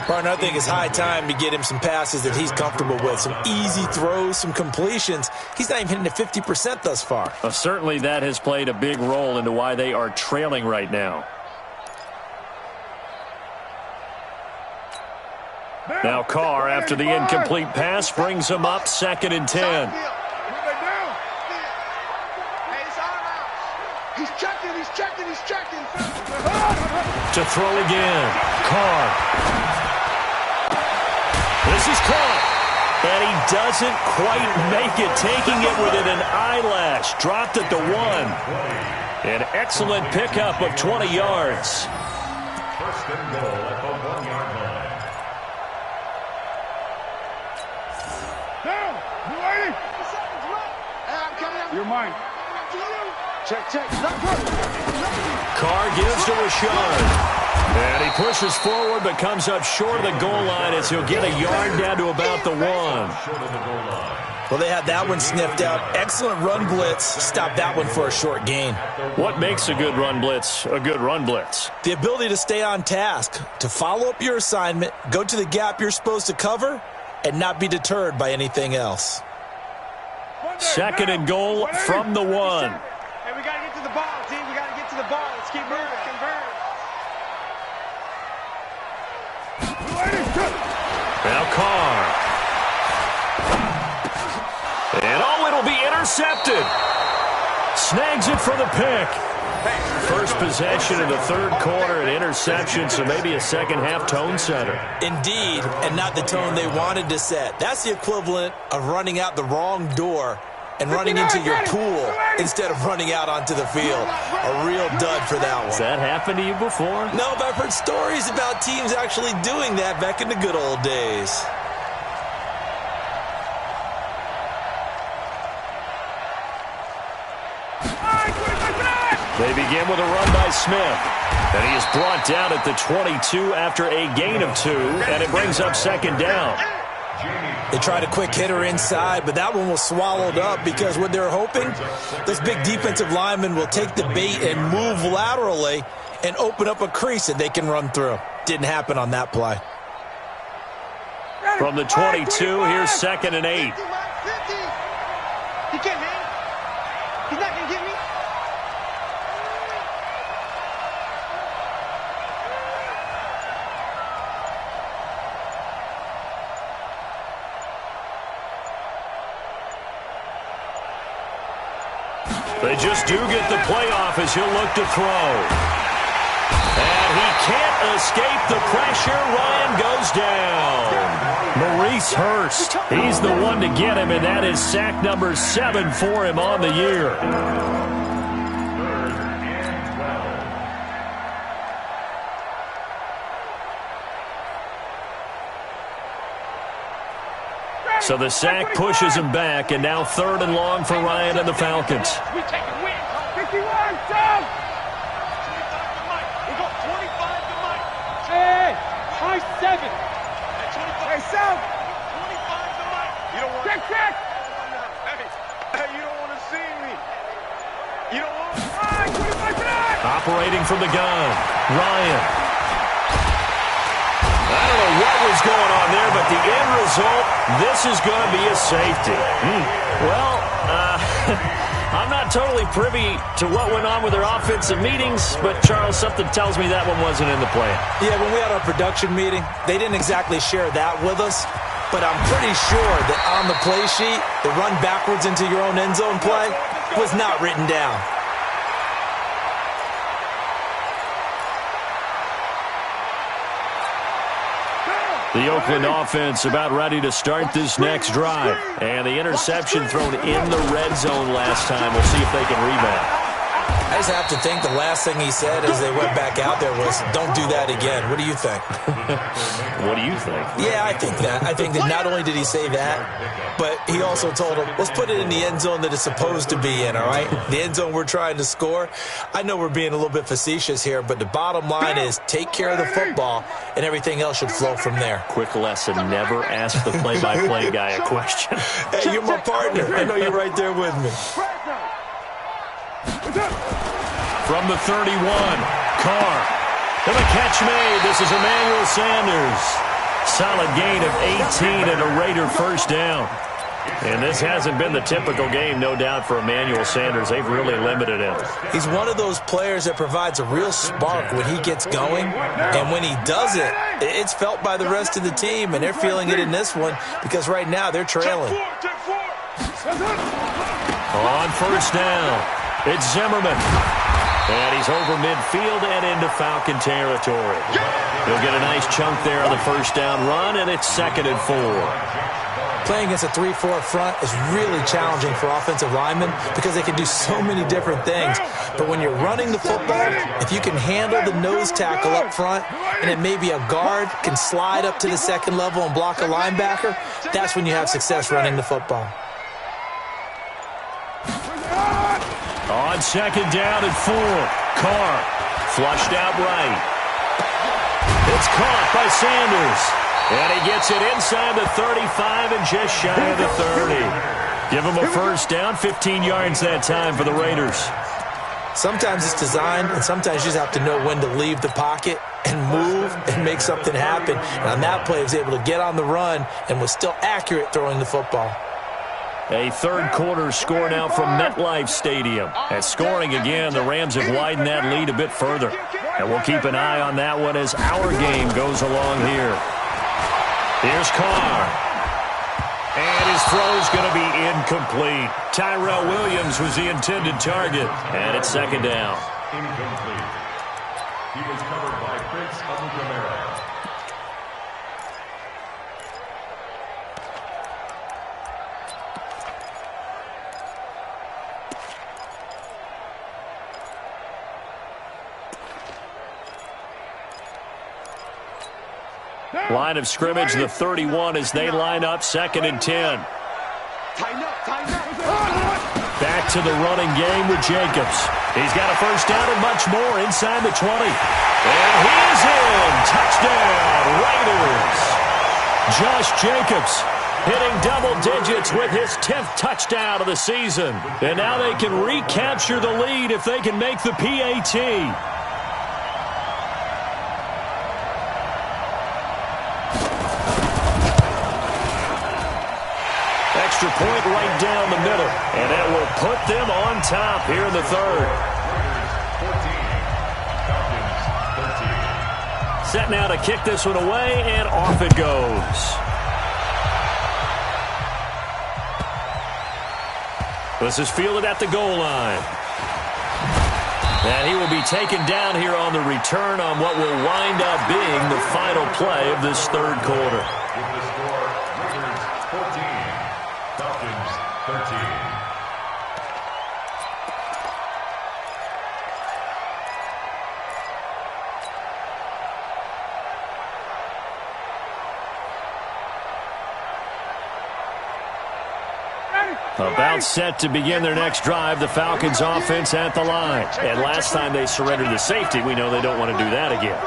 Partner, I think it's high time to get him some passes that he's comfortable with. Some easy throws, some completions. He's not even hitting at 50% thus far. Certainly that has played a big role into why they are trailing right now. Now Carr, after the incomplete pass, brings him up 2nd and 10. He's checking. To throw again. Carr. This is caught. And he doesn't quite make it, taking it within an eyelash. Dropped at the 1. An excellent pickup of 20 yards. First and goal at the 1-yard line. Down. 280. I'm coming up. You're mine. Check. Carr gives to Rashard. And he pushes forward but comes up short of the goal line as he'll get a yard down to about the 1. Well, they had that one sniffed out. Excellent run blitz. Stop that one for a short gain. What makes a good run blitz a good run blitz? The ability to stay on task, to follow up your assignment, go to the gap you're supposed to cover, and not be deterred by anything else. 2nd and goal from the 1. Hey, we got to get to the ball, team. We got to get to the ball. Let's keep moving. Convert. Now Carr. And it'll be intercepted. Snags it for the pick. First possession of the 3rd quarter, an interception, so maybe a second-half tone setter. Indeed, and not the tone they wanted to set. That's the equivalent of running out the wrong door and running into your pool instead of running out onto the field. A real dud for that one. Has that happened to you before? No, but I've heard stories about teams actually doing that back in the good old days. They begin with a run by Smith. And he is brought down at the 22 after a gain of 2, and it brings up 2nd down. They tried a quick hitter inside, but that one was swallowed up because what they're hoping, this big defensive lineman will take the bait and move laterally and open up a crease that they can run through. Didn't happen on that play. From the 22, here's 2nd and 8. He can't hang. He's not going to get me. They just do get the playoff as he'll look to throw. And he can't escape the pressure. Ryan goes down. Maurice Hurst, he's the one to get him, and that is sack number 7 for him on the year. So the sack pushes him back, and now 3rd and long for Ryan and the Falcons. We take a win. 51, Sam. 25 to Mike. We go 25 to Mike. Hey, high 7. Hey, Sam. 25 to Mike. You don't want check. Hey, you don't want to see me. You don't want to. 25 to 9. Operating from the gun, Ryan. I don't know what was going on there, but the end result, this is going to be a safety. Well, I'm not totally privy to what went on with their offensive meetings, but, Charles, something tells me that one wasn't in the plan. Yeah, when we had our production meeting, they didn't exactly share that with us, but I'm pretty sure that on the play sheet, the run backwards into your own end zone play was not written down. The Oakland offense about ready to start this next drive. And the interception thrown in the red zone last time. We'll see if they can rebound. I just have to think the last thing he said as they went back out there was, don't do that again. What do you think? What do you think? Yeah, I think that. I think that not only did he say that, but he also told him, let's put it in the end zone that it's supposed to be in, all right? The end zone we're trying to score. I know we're being a little bit facetious here, but the bottom line is take care of the football, and everything else should flow from there. Quick lesson, never ask the play-by-play guy a question. Hey, you're my partner. I know you're right there with me. From the 31, Carr. And the catch made. This is Emmanuel Sanders. Solid gain of 18 and a Raider first down. And this hasn't been the typical game, no doubt, for Emmanuel Sanders. They've really limited him. He's one of those players that provides a real spark when he gets going. And when he does it, it's felt by the rest of the team. And they're feeling it in this one because right now they're trailing. On first down, it's Zimmerman. And he's over midfield and into Falcon territory. He'll get a nice chunk there on the first down run, and it's 2nd and 4. Playing against a 3-4 front is really challenging for offensive linemen because they can do so many different things. But when you're running the football, if you can handle the nose tackle up front and then maybe a guard can slide up to the second level and block a linebacker, that's when you have success running the football. On 2nd down and 4, Carr flushed out right. It's caught by Sanders. And he gets it inside the 35 and just shy of the 30. Give him a first down, 15 yards that time for the Raiders. Sometimes it's designed, and sometimes you just have to know when to leave the pocket and move and make something happen. And on that play, he was able to get on the run and was still accurate throwing the football. A third quarter score now from MetLife Stadium. And scoring again, the Rams have widened that lead a bit further. And we'll keep an eye on that one as our game goes along here. Here's Carr. And his throw's going to be incomplete. Tyrell Williams was the intended target. And it's 2nd down. Incomplete. He was covered by Prince Amukamara. Line of scrimmage, the 31 as they line up 2nd and 10. Back to the running game with Jacobs. He's got a first down and much more inside the 20. And he's in. Touchdown, Raiders. Josh Jacobs hitting double digits with his 10th touchdown of the season. And now they can recapture the lead if they can make the PAT. Point right down the middle, and that will put them on top here in the third. 14, set now to kick this one away, and off it goes. This is fielded at the goal line. And he will be taken down here on the return on what will wind up being the final play of this third quarter. With the score, Raiders 14, Falcons 13. About set to begin their next drive, the Falcons offense at the line. And last time they surrendered the safety, we know they don't want to do that again.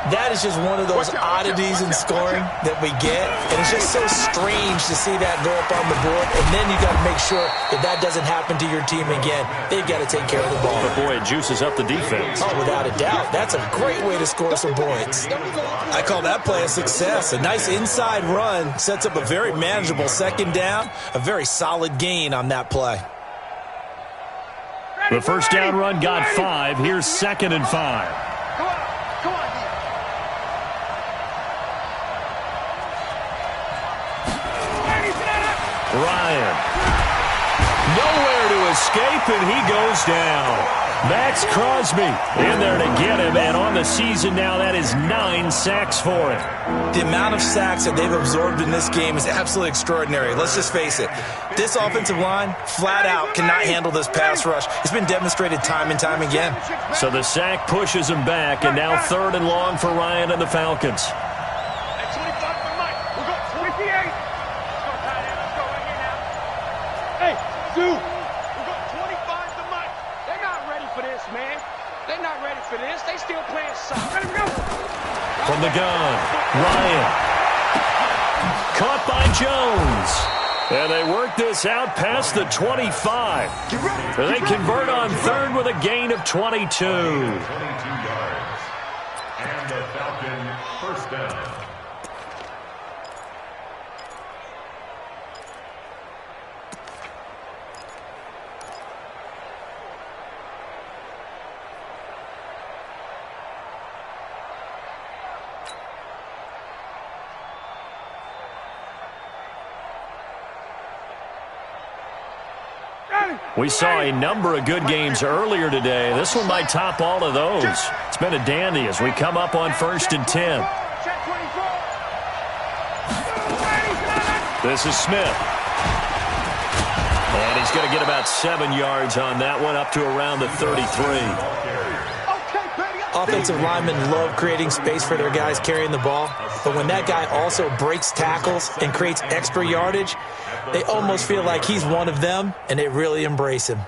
That is just one of those oddities in scoring that we get. And it's just so strange to see that go up on the board. And then you got to make sure that that doesn't happen to your team again. They've got to take care of the ball. But boy, it juices up the defense. Oh, without a doubt. That's a great way to score some points. I call that play a success. A nice inside run sets up a very manageable second down. A very solid gain on that play. The first down run got 5. Here's 2nd and 5. Ryan. Nowhere to escape, and he goes down. Max Crosby in there to get him, and on the season now, that is 9 sacks for him. The amount of sacks that they've absorbed in this game is absolutely extraordinary. Let's just face it. This offensive line, flat out, cannot handle this pass rush. It's been demonstrated time and time again. So the sack pushes him back, and now 3rd and long for Ryan and the Falcons. At 25 for Mike. We'll go 28. Let's go, tight end. Let's go right here now. Hey, Sue. We'll go 25 to Mike. They're not ready for this, man. They're not ready for this. They still playing soccer. Let's go. From the gun, Ryan. Caught by Jones. And they work this out past the 25. They convert on 3rd with a gain of 22. 22 yards. And the Falcon first down. We saw a number of good games earlier today. This one might top all of those. It's been a dandy as we come up on 1st and 10. This is Smith. And he's going to get about 7 yards on that one, up to around the 33. Offensive linemen love creating space for their guys carrying the ball, but when that guy also breaks tackles and creates extra yardage, they almost feel like he's one of them, and they really embrace him.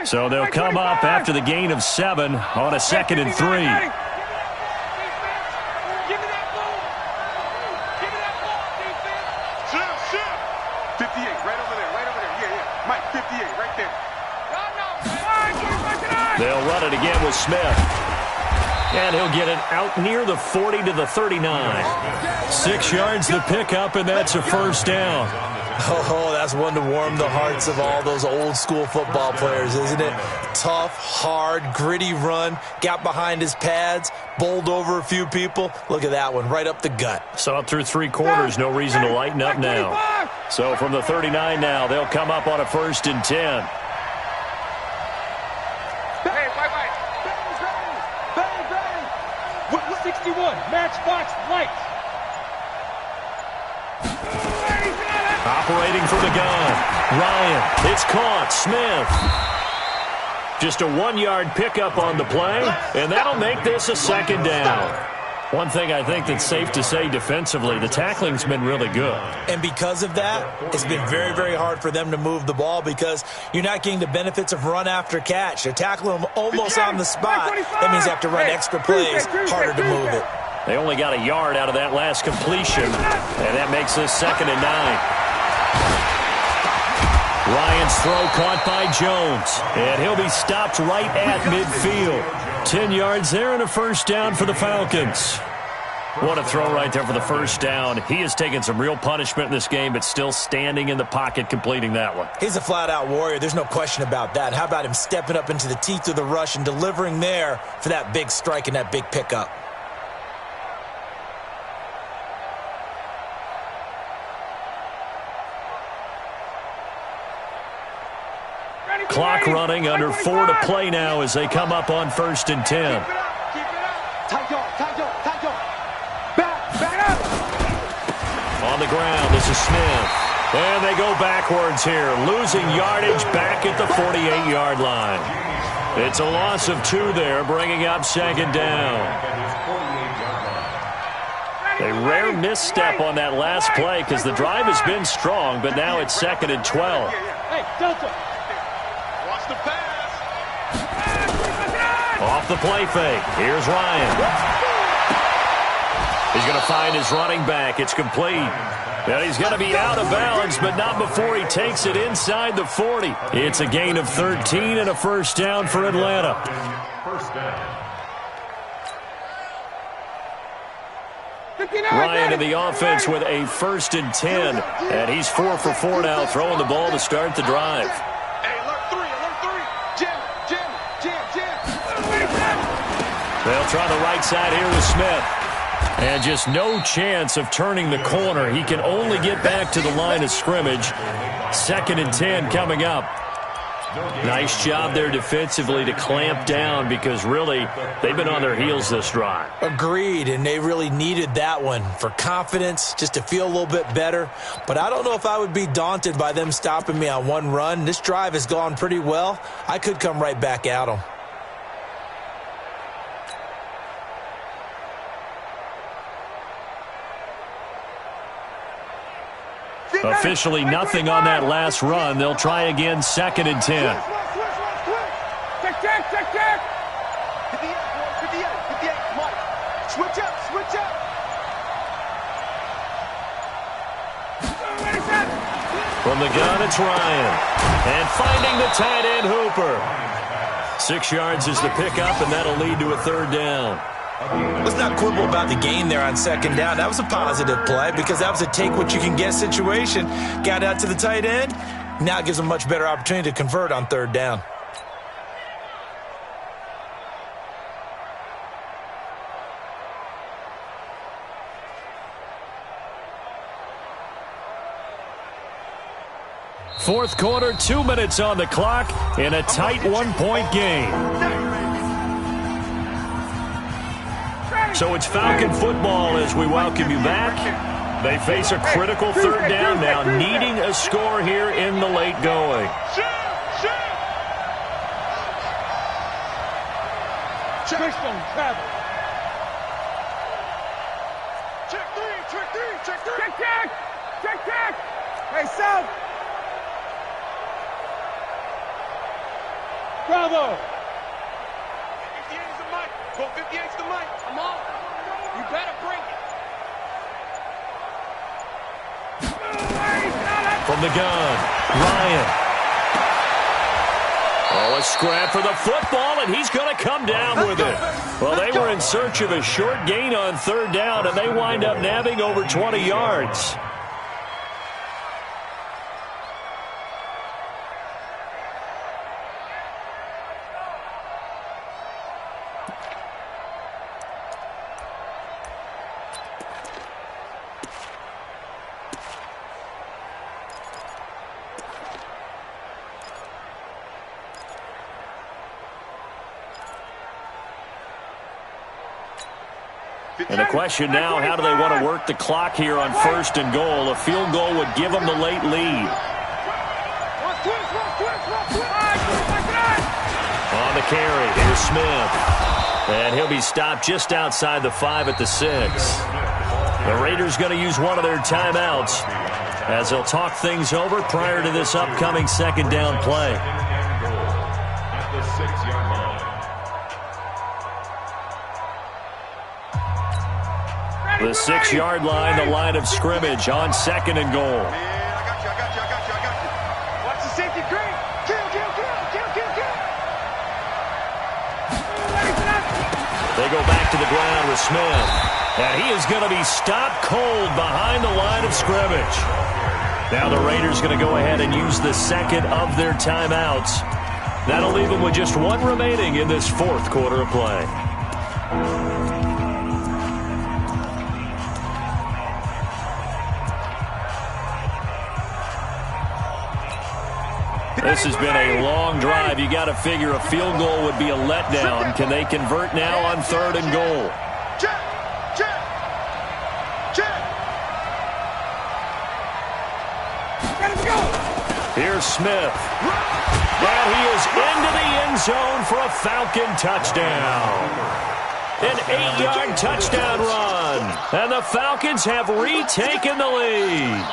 So they'll come up after the gain of 7 on a 2nd and 3. They'll run it again with Smith. And he'll get it out near the 40 to the 39. 6 yards the pickup, and that's a first down. Oh, that's one to warm the hearts of all those old school football players, isn't it? Tough, hard, gritty run, got behind his pads, bowled over a few people. Look at that one, right up the gut. So up through 3 quarters, no reason to lighten up now. So from the 39 now, they'll come up on a 1st and 10. With 61, Matchbox Lights. Operating from the gun. Ryan, it's caught. Smith. Just a 1-yard pickup on the play, and that'll make this a 2nd down. One thing I think that's safe to say defensively, the tackling's been really good. And because of that, it's been very, very hard for them to move the ball because you're not getting the benefits of run after catch. They're tackling them almost on the spot. That means you have to run extra plays, harder to move it. They only got a yard out of that last completion, and that makes this 2nd and 9. Ryan's throw caught by Jones, and he'll be stopped right at midfield. 10 yards there and a first down for the Falcons. What a throw right there for the first down. He has taken some real punishment in this game, but still standing in the pocket completing that one. He's a flat-out warrior. There's no question about that. How about him stepping up into the teeth of the rush and delivering there for that big strike and that big pickup? Clock running, under 4 to play now as they come up on 1st and 10. On the ground, this is Smith. And they go backwards here, losing yardage back at the 48-yard line. It's a loss of 2 there, bringing up 2nd down. A rare misstep on that last play because the drive has been strong, but now it's 2nd and 12. Hey, Delta. Watch the pass. Off the play fake. Here's Ryan. He's going to find his running back. It's complete. And he's going to be out of bounds, but not before he takes it inside the 40. It's a gain of 13 and a first down for Atlanta. First down. Ryan in the offense with a 1st and 10. And he's 4 for 4 now, throwing the ball to start the drive. They'll try the right side here with Smith. And just no chance of turning the corner. He can only get back to the line of scrimmage. 2nd and 10 coming up. Nice job there defensively to clamp down because really they've been on their heels this drive. Agreed, and they really needed that one for confidence, just to feel a little bit better. But I don't know if I would be daunted by them stopping me on one run. This drive has gone pretty well. I could come right back at them. Officially nothing on that last run. They'll try again 2nd and 10. Check. 58, Mike. Switch up. From the gun, it's Ryan. And finding the tight end, Hooper. 6 yards is the pickup, and that'll lead to a 3rd down. Let's not quibble about the gain there on 2nd down. That was a positive play because that was a take-what-you-can-get situation. Got out to the tight end. Now it gives them a much better opportunity to convert on 3rd down. Fourth quarter, 2 minutes on the clock in a tight 1-point game. So it's Falcon football as we welcome you back. They face a critical 3rd down now, needing a score here in the late going. Check 3. Hey, South. Bravo. 58's the mic. Go 58's the mic. I'm on. You better bring it. From the gun, Ryan. Oh, a scrap for the football, and he's going to come down with it. Well, they were in search of a short gain on 3rd down, and they wind up nabbing over 20 yards. And the question now, how do they want to work the clock here on 1st and goal? A field goal would give them the late lead. On the carry, here's Smith. And he'll be stopped just outside the 5 at the 6. The Raiders going to use one of their timeouts as they'll talk things over prior to this upcoming 2nd down play. At the 6-yard line. The 6-yard line, the line of scrimmage on 2nd and goal. Man, I got you. Watch the safety green. Kill. They go back to the ground with Smith. And he is going to be stopped cold behind the line of scrimmage. Now the Raiders going to go ahead and use the 2nd of their timeouts. That'll leave them with just 1 remaining in this 4th quarter of play. This has been a long drive. You got to figure a field goal would be a letdown. Can they convert now on 3rd and goal? Check. Let's go. Here's Smith. And he is into the end zone for a Falcon touchdown. An 8-yard touchdown run. And the Falcons have retaken the lead.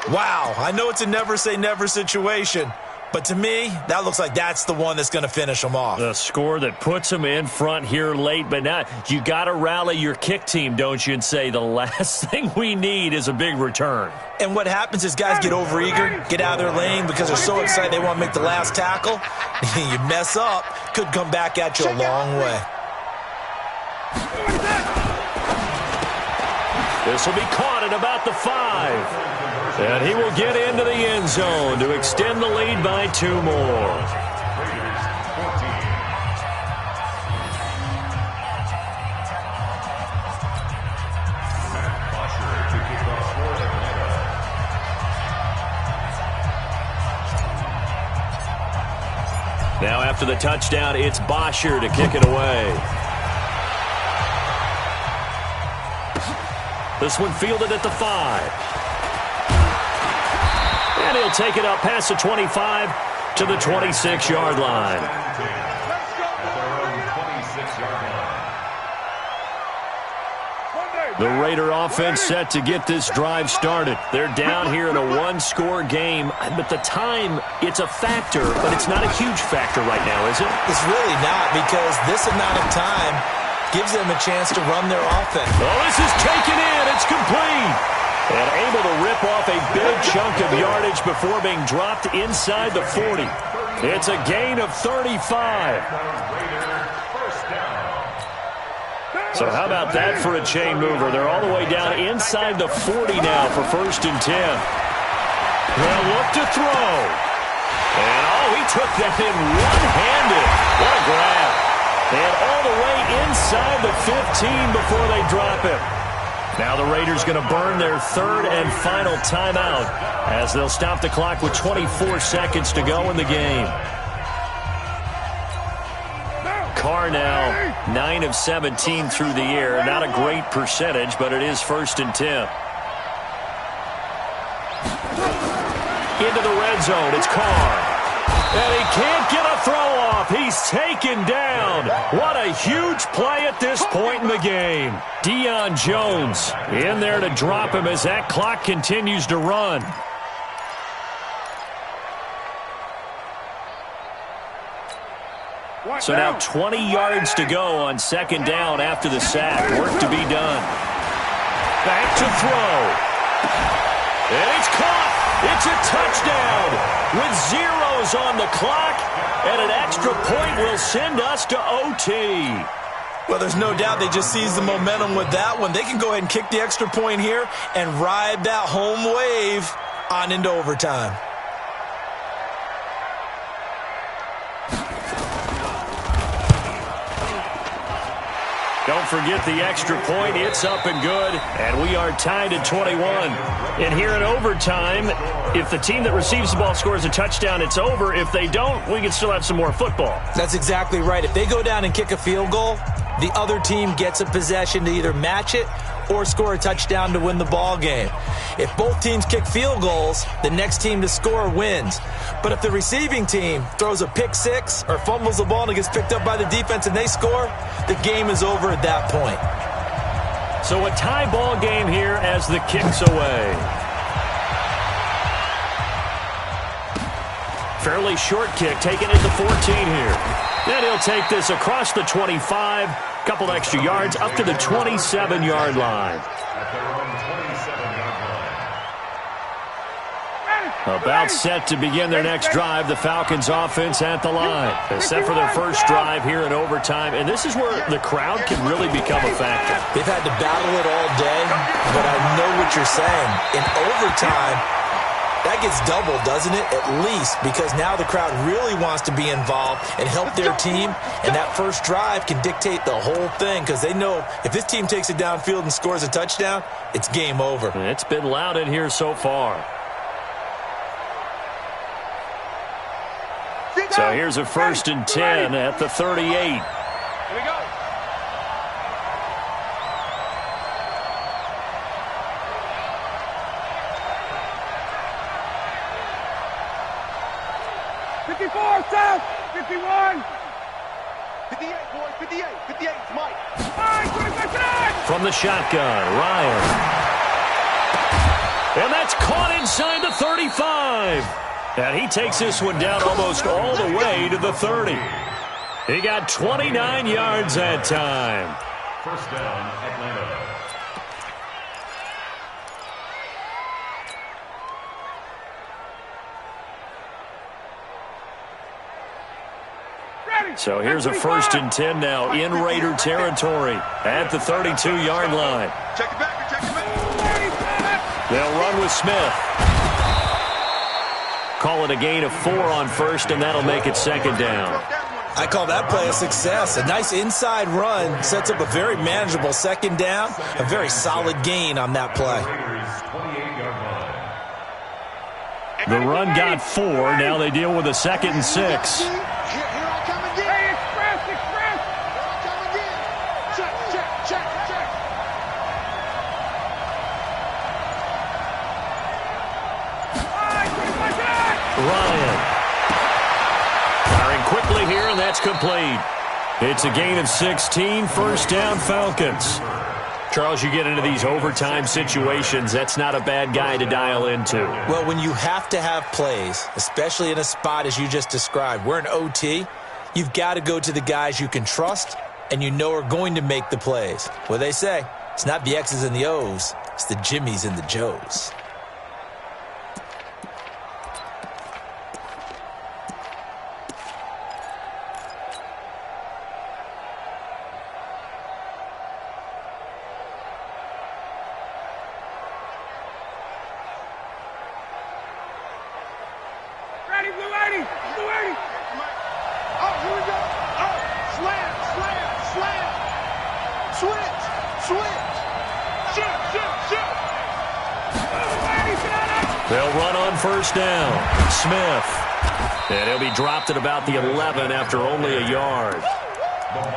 Wow, I know it's a never-say-never situation, but to me, that looks like that's the one that's going to finish them off. The score that puts them in front here late, but now you got to rally your kick team, don't you, and say the last thing we need is a big return. And what happens is guys get overeager, get out of their lane because they're so excited they want to make the last tackle. You mess up, could come back at you a long way. This will be caught at about the 5. And he will get into the end zone to extend the lead by 2 more. Now after the touchdown, it's Bosher to kick it away. This one fielded at the 5. And he'll take it up past the 25 to the 26-yard line. The Raider offense set to get this drive started. They're down here in a one-score game, but the time, it's a factor, but it's not a huge factor right now, is it? It's really not, because this amount of time gives them a chance to run their offense. Oh, this is taken in. It's complete. And able to rip off a big chunk of yardage before being dropped inside the 40. It's a gain of 35. So how about that for a chain mover? They're all the way down inside the 40 now for 1st and 10. They'll look to throw. And, he took that in one-handed. What a grab. And all the way inside the 15 before they drop it. Now the Raiders going to burn their 3rd and final timeout as they'll stop the clock with 24 seconds to go in the game. Carr now 9 of 17 through the air. Not a great percentage, but it is 1st and 10. Into the red zone. It's Carr. And he can't get a throw off. He's taken down. What a huge play at this point in the game. Deion Jones in there to drop him as that clock continues to run. So now 20 yards to go on 2nd down after the sack. Work to be done. Back to throw. And it's caught. It's a touchdown with zeros on the clock. And an extra point will send us to OT. Well, there's no doubt they just seized the momentum with that one. They can go ahead and kick the extra point here and ride that home wave on into overtime. Don't forget the extra point. It's up and good. And we are tied at 21. And here in overtime, if the team that receives the ball scores a touchdown, it's over. If they don't, we can still have some more football. That's exactly right. If they go down and kick a field goal, the other team gets a possession to either match it or score a touchdown to win the ball game. If both teams kick field goals, the next team to score wins. But if the receiving team throws a pick six or fumbles the ball and it gets picked up by the defense and they score, the game is over at that point. So a tie ball game here as the kick's away. Fairly short kick, taken at the 14 here. Then he'll take this across the 25, couple extra yards, up to the 27-yard line. About set to begin their next drive, the Falcons offense at the line. They're set for their first drive here in overtime, and this is where the crowd can really become a factor. They've had to battle it all day, but I know what you're saying. In overtime, that gets doubled, doesn't it? At least, because now the crowd really wants to be involved and help their team, and that first drive can dictate the whole thing because they know if this team takes it downfield and scores a touchdown, it's game over. It's been loud in here so far. So here's a 1st and 10 at the 38. Here we go. South, 51. 58, boys, 58. 58, it's Mike. From the shotgun, Ryan. And that's caught inside the 35. And he takes this one down almost all the way to the 30. He got 29 yards that time. First down, Atlanta. So here's a 1st and 10 now in Raider territory at the 32-yard line. Check it back, check it back. They'll run with Smith. Call it a gain of 4 on 1st, and that'll make it 2nd down. I call that play a success. A nice inside run sets up a very manageable 2nd down. A very solid gain on that play. The run got 4. Now they deal with a 2nd and 6. Here I come again. Hey, express. Here I come again. Check. Ryan. Firing quickly here, and that's complete. It's a gain of 16, first down Falcons. Charles, you get into these overtime situations, that's not a bad guy to dial into. Well, when you have to have plays, especially in a spot as you just described, we're in OT, you've got to go to the guys you can trust and you know are going to make the plays. What they say, it's not the X's and the O's, it's the Jimmies and the Joes. They'll run on first down. Smith. And he'll be dropped at about the 11 after only a yard.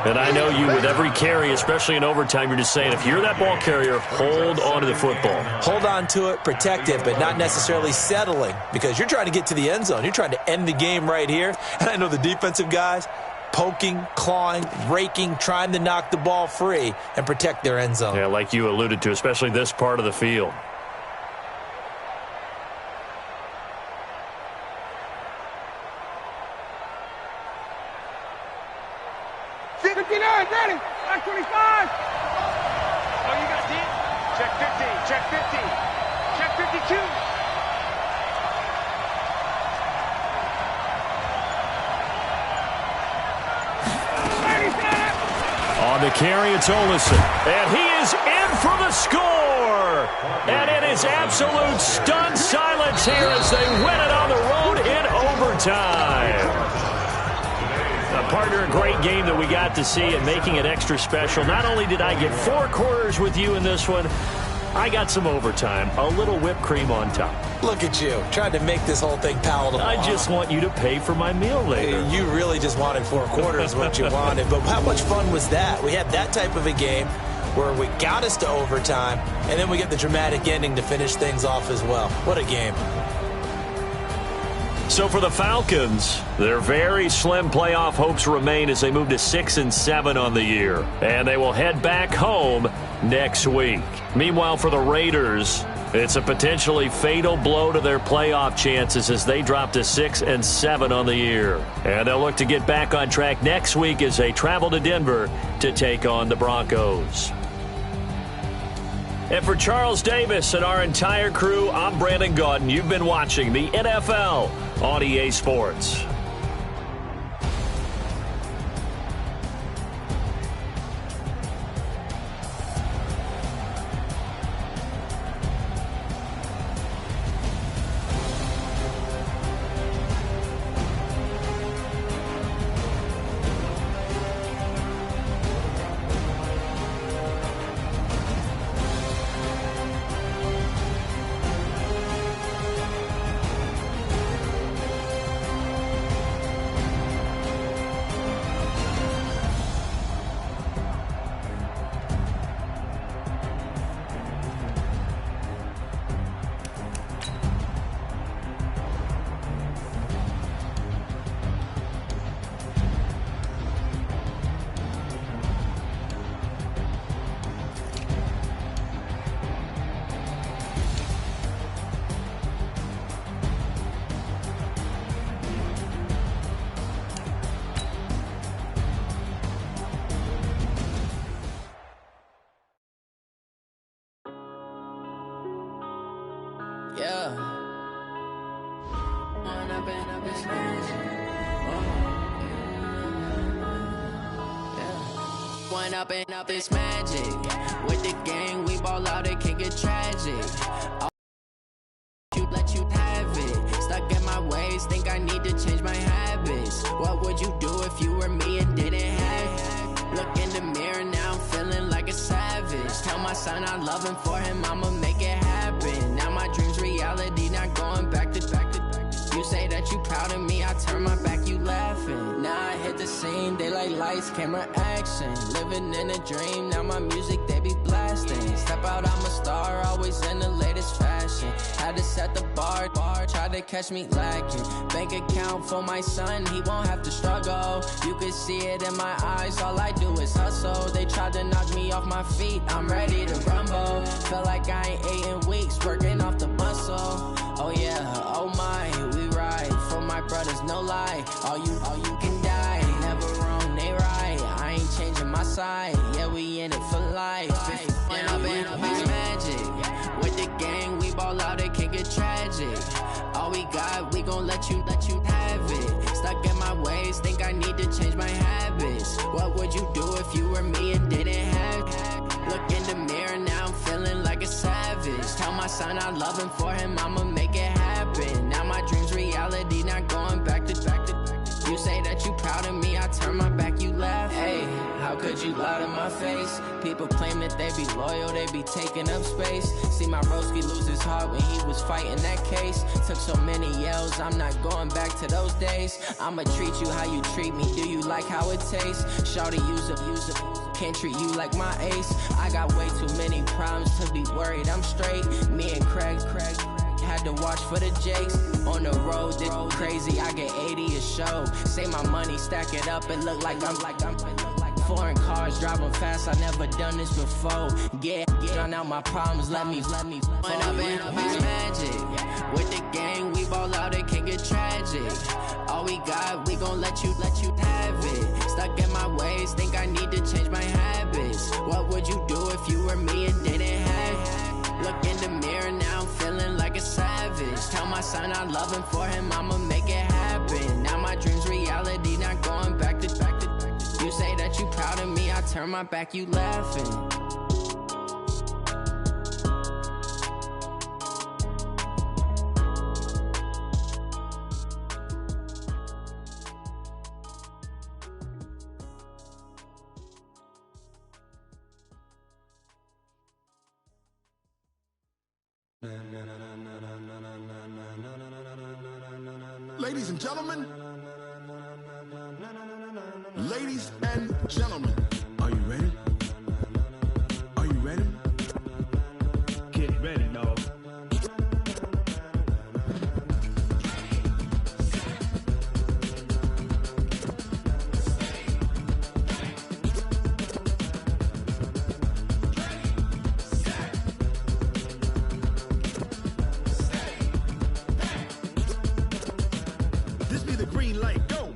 And I know you, with every carry, especially in overtime, you're just saying, if you're that ball carrier, hold on to the football. Hold on to it, protect it, but not necessarily settling, because you're trying to get to the end zone. You're trying to end the game right here. And I know the defensive guys poking, clawing, raking, trying to knock the ball free and protect their end zone. Yeah, like you alluded to, especially this part of the field. Ready. Back 25. Oh, you got 10. Check 50. Check 50. Check 52. On the carry, it's Olsen. And he is in for the score. And it is absolute stunned silence here as they win it on the road in overtime. Partner, a great game that we got to see and making it extra special. Not only did I get 4 quarters with you in this one, I got some overtime, a little whipped cream on top. Look at you, trying to make this whole thing palatable. I just want you to pay for my meal later. You really just wanted 4 quarters, what you wanted. But how much fun was that? We had that type of a game where we got us to overtime, and then we get the dramatic ending to finish things off as well. What a game. So for the Falcons, their very slim playoff hopes remain as they move to 6-7 on the year. And they will head back home next week. Meanwhile, for the Raiders, it's a potentially fatal blow to their playoff chances as they drop to 6-7 on the year. And they'll look to get back on track next week as they travel to Denver to take on the Broncos. And for Charles Davis and our entire crew, I'm Brandon Gaudin. You've been watching the NFL on EA Sports. Up it's magic. With the gang, we ball out, it can get tragic. I'll let you have it. Stuck in my ways, think I need to change my habits. What would you do if you were me and didn't have it? Look in the mirror, now I'm feeling like a savage. Tell my son I love him, for him I'ma make it happen. Now my dream's reality, not going back to. You say that you proud of me, I turn my back, you laughing. Now scene, they like lights, camera, action. Living in a dream, now my music they be blasting. Step out, I'm a star, always in the latest fashion. Had to set the bar, try to catch me lacking. Bank account for my son, he won't have to struggle. You can see it in my eyes, all I do is hustle. They tried to knock me off my feet, I'm ready to rumble. Feel like I ain't ate in weeks, working off the muscle. Oh yeah, oh my, we ride for my brothers, no lie. All you can die, never wrong, they right. I ain't changing my side, yeah, we in it for life. And I've been magic. With the gang, we ball out, it can get tragic. All we got, we gon' let you have it. Stuck in my ways, think I need to change my habits. What would you do if you were me and didn't have it? Look in the mirror, now I'm feeling like a savage. Tell my son I love him, for him I'ma make it happen. Now my dream's reality, not going back to. You say that you proud of me, I turn my back, you laugh. Hey, how could you lie to my face? People claim that they be loyal, they be taking up space. See my broski lose his heart when he was fighting that case. Took so many yells, I'm not going back to those days. I'ma treat you how you treat me, do you like how it tastes? Shawty, use it, can't treat you like my ace. I got way too many problems to be worried, I'm straight. Me and Craig had to watch for the Jakes. On the road, this crazy, I get 80 a show. Say my money, stack it up, it look like I'm foreign cars, driving fast, I never done this before. Get drown out my problems, let me When I've been magic. With the gang, we ball out, it can get tragic. All we got, we gon' let you have it. Stuck in my ways, think I need to change my habits. What would you do if you were me and didn't have it? Look in the mirror, now I'm feeling like a savage. Tell my son I love him, for him I'ma make it happen. Now my dream's reality, not going back to. You say that you proud of me, I turn my back, you laughing. Ladies and gentlemen, are you ready? Are you ready? Get ready, dog. This be the green light, go!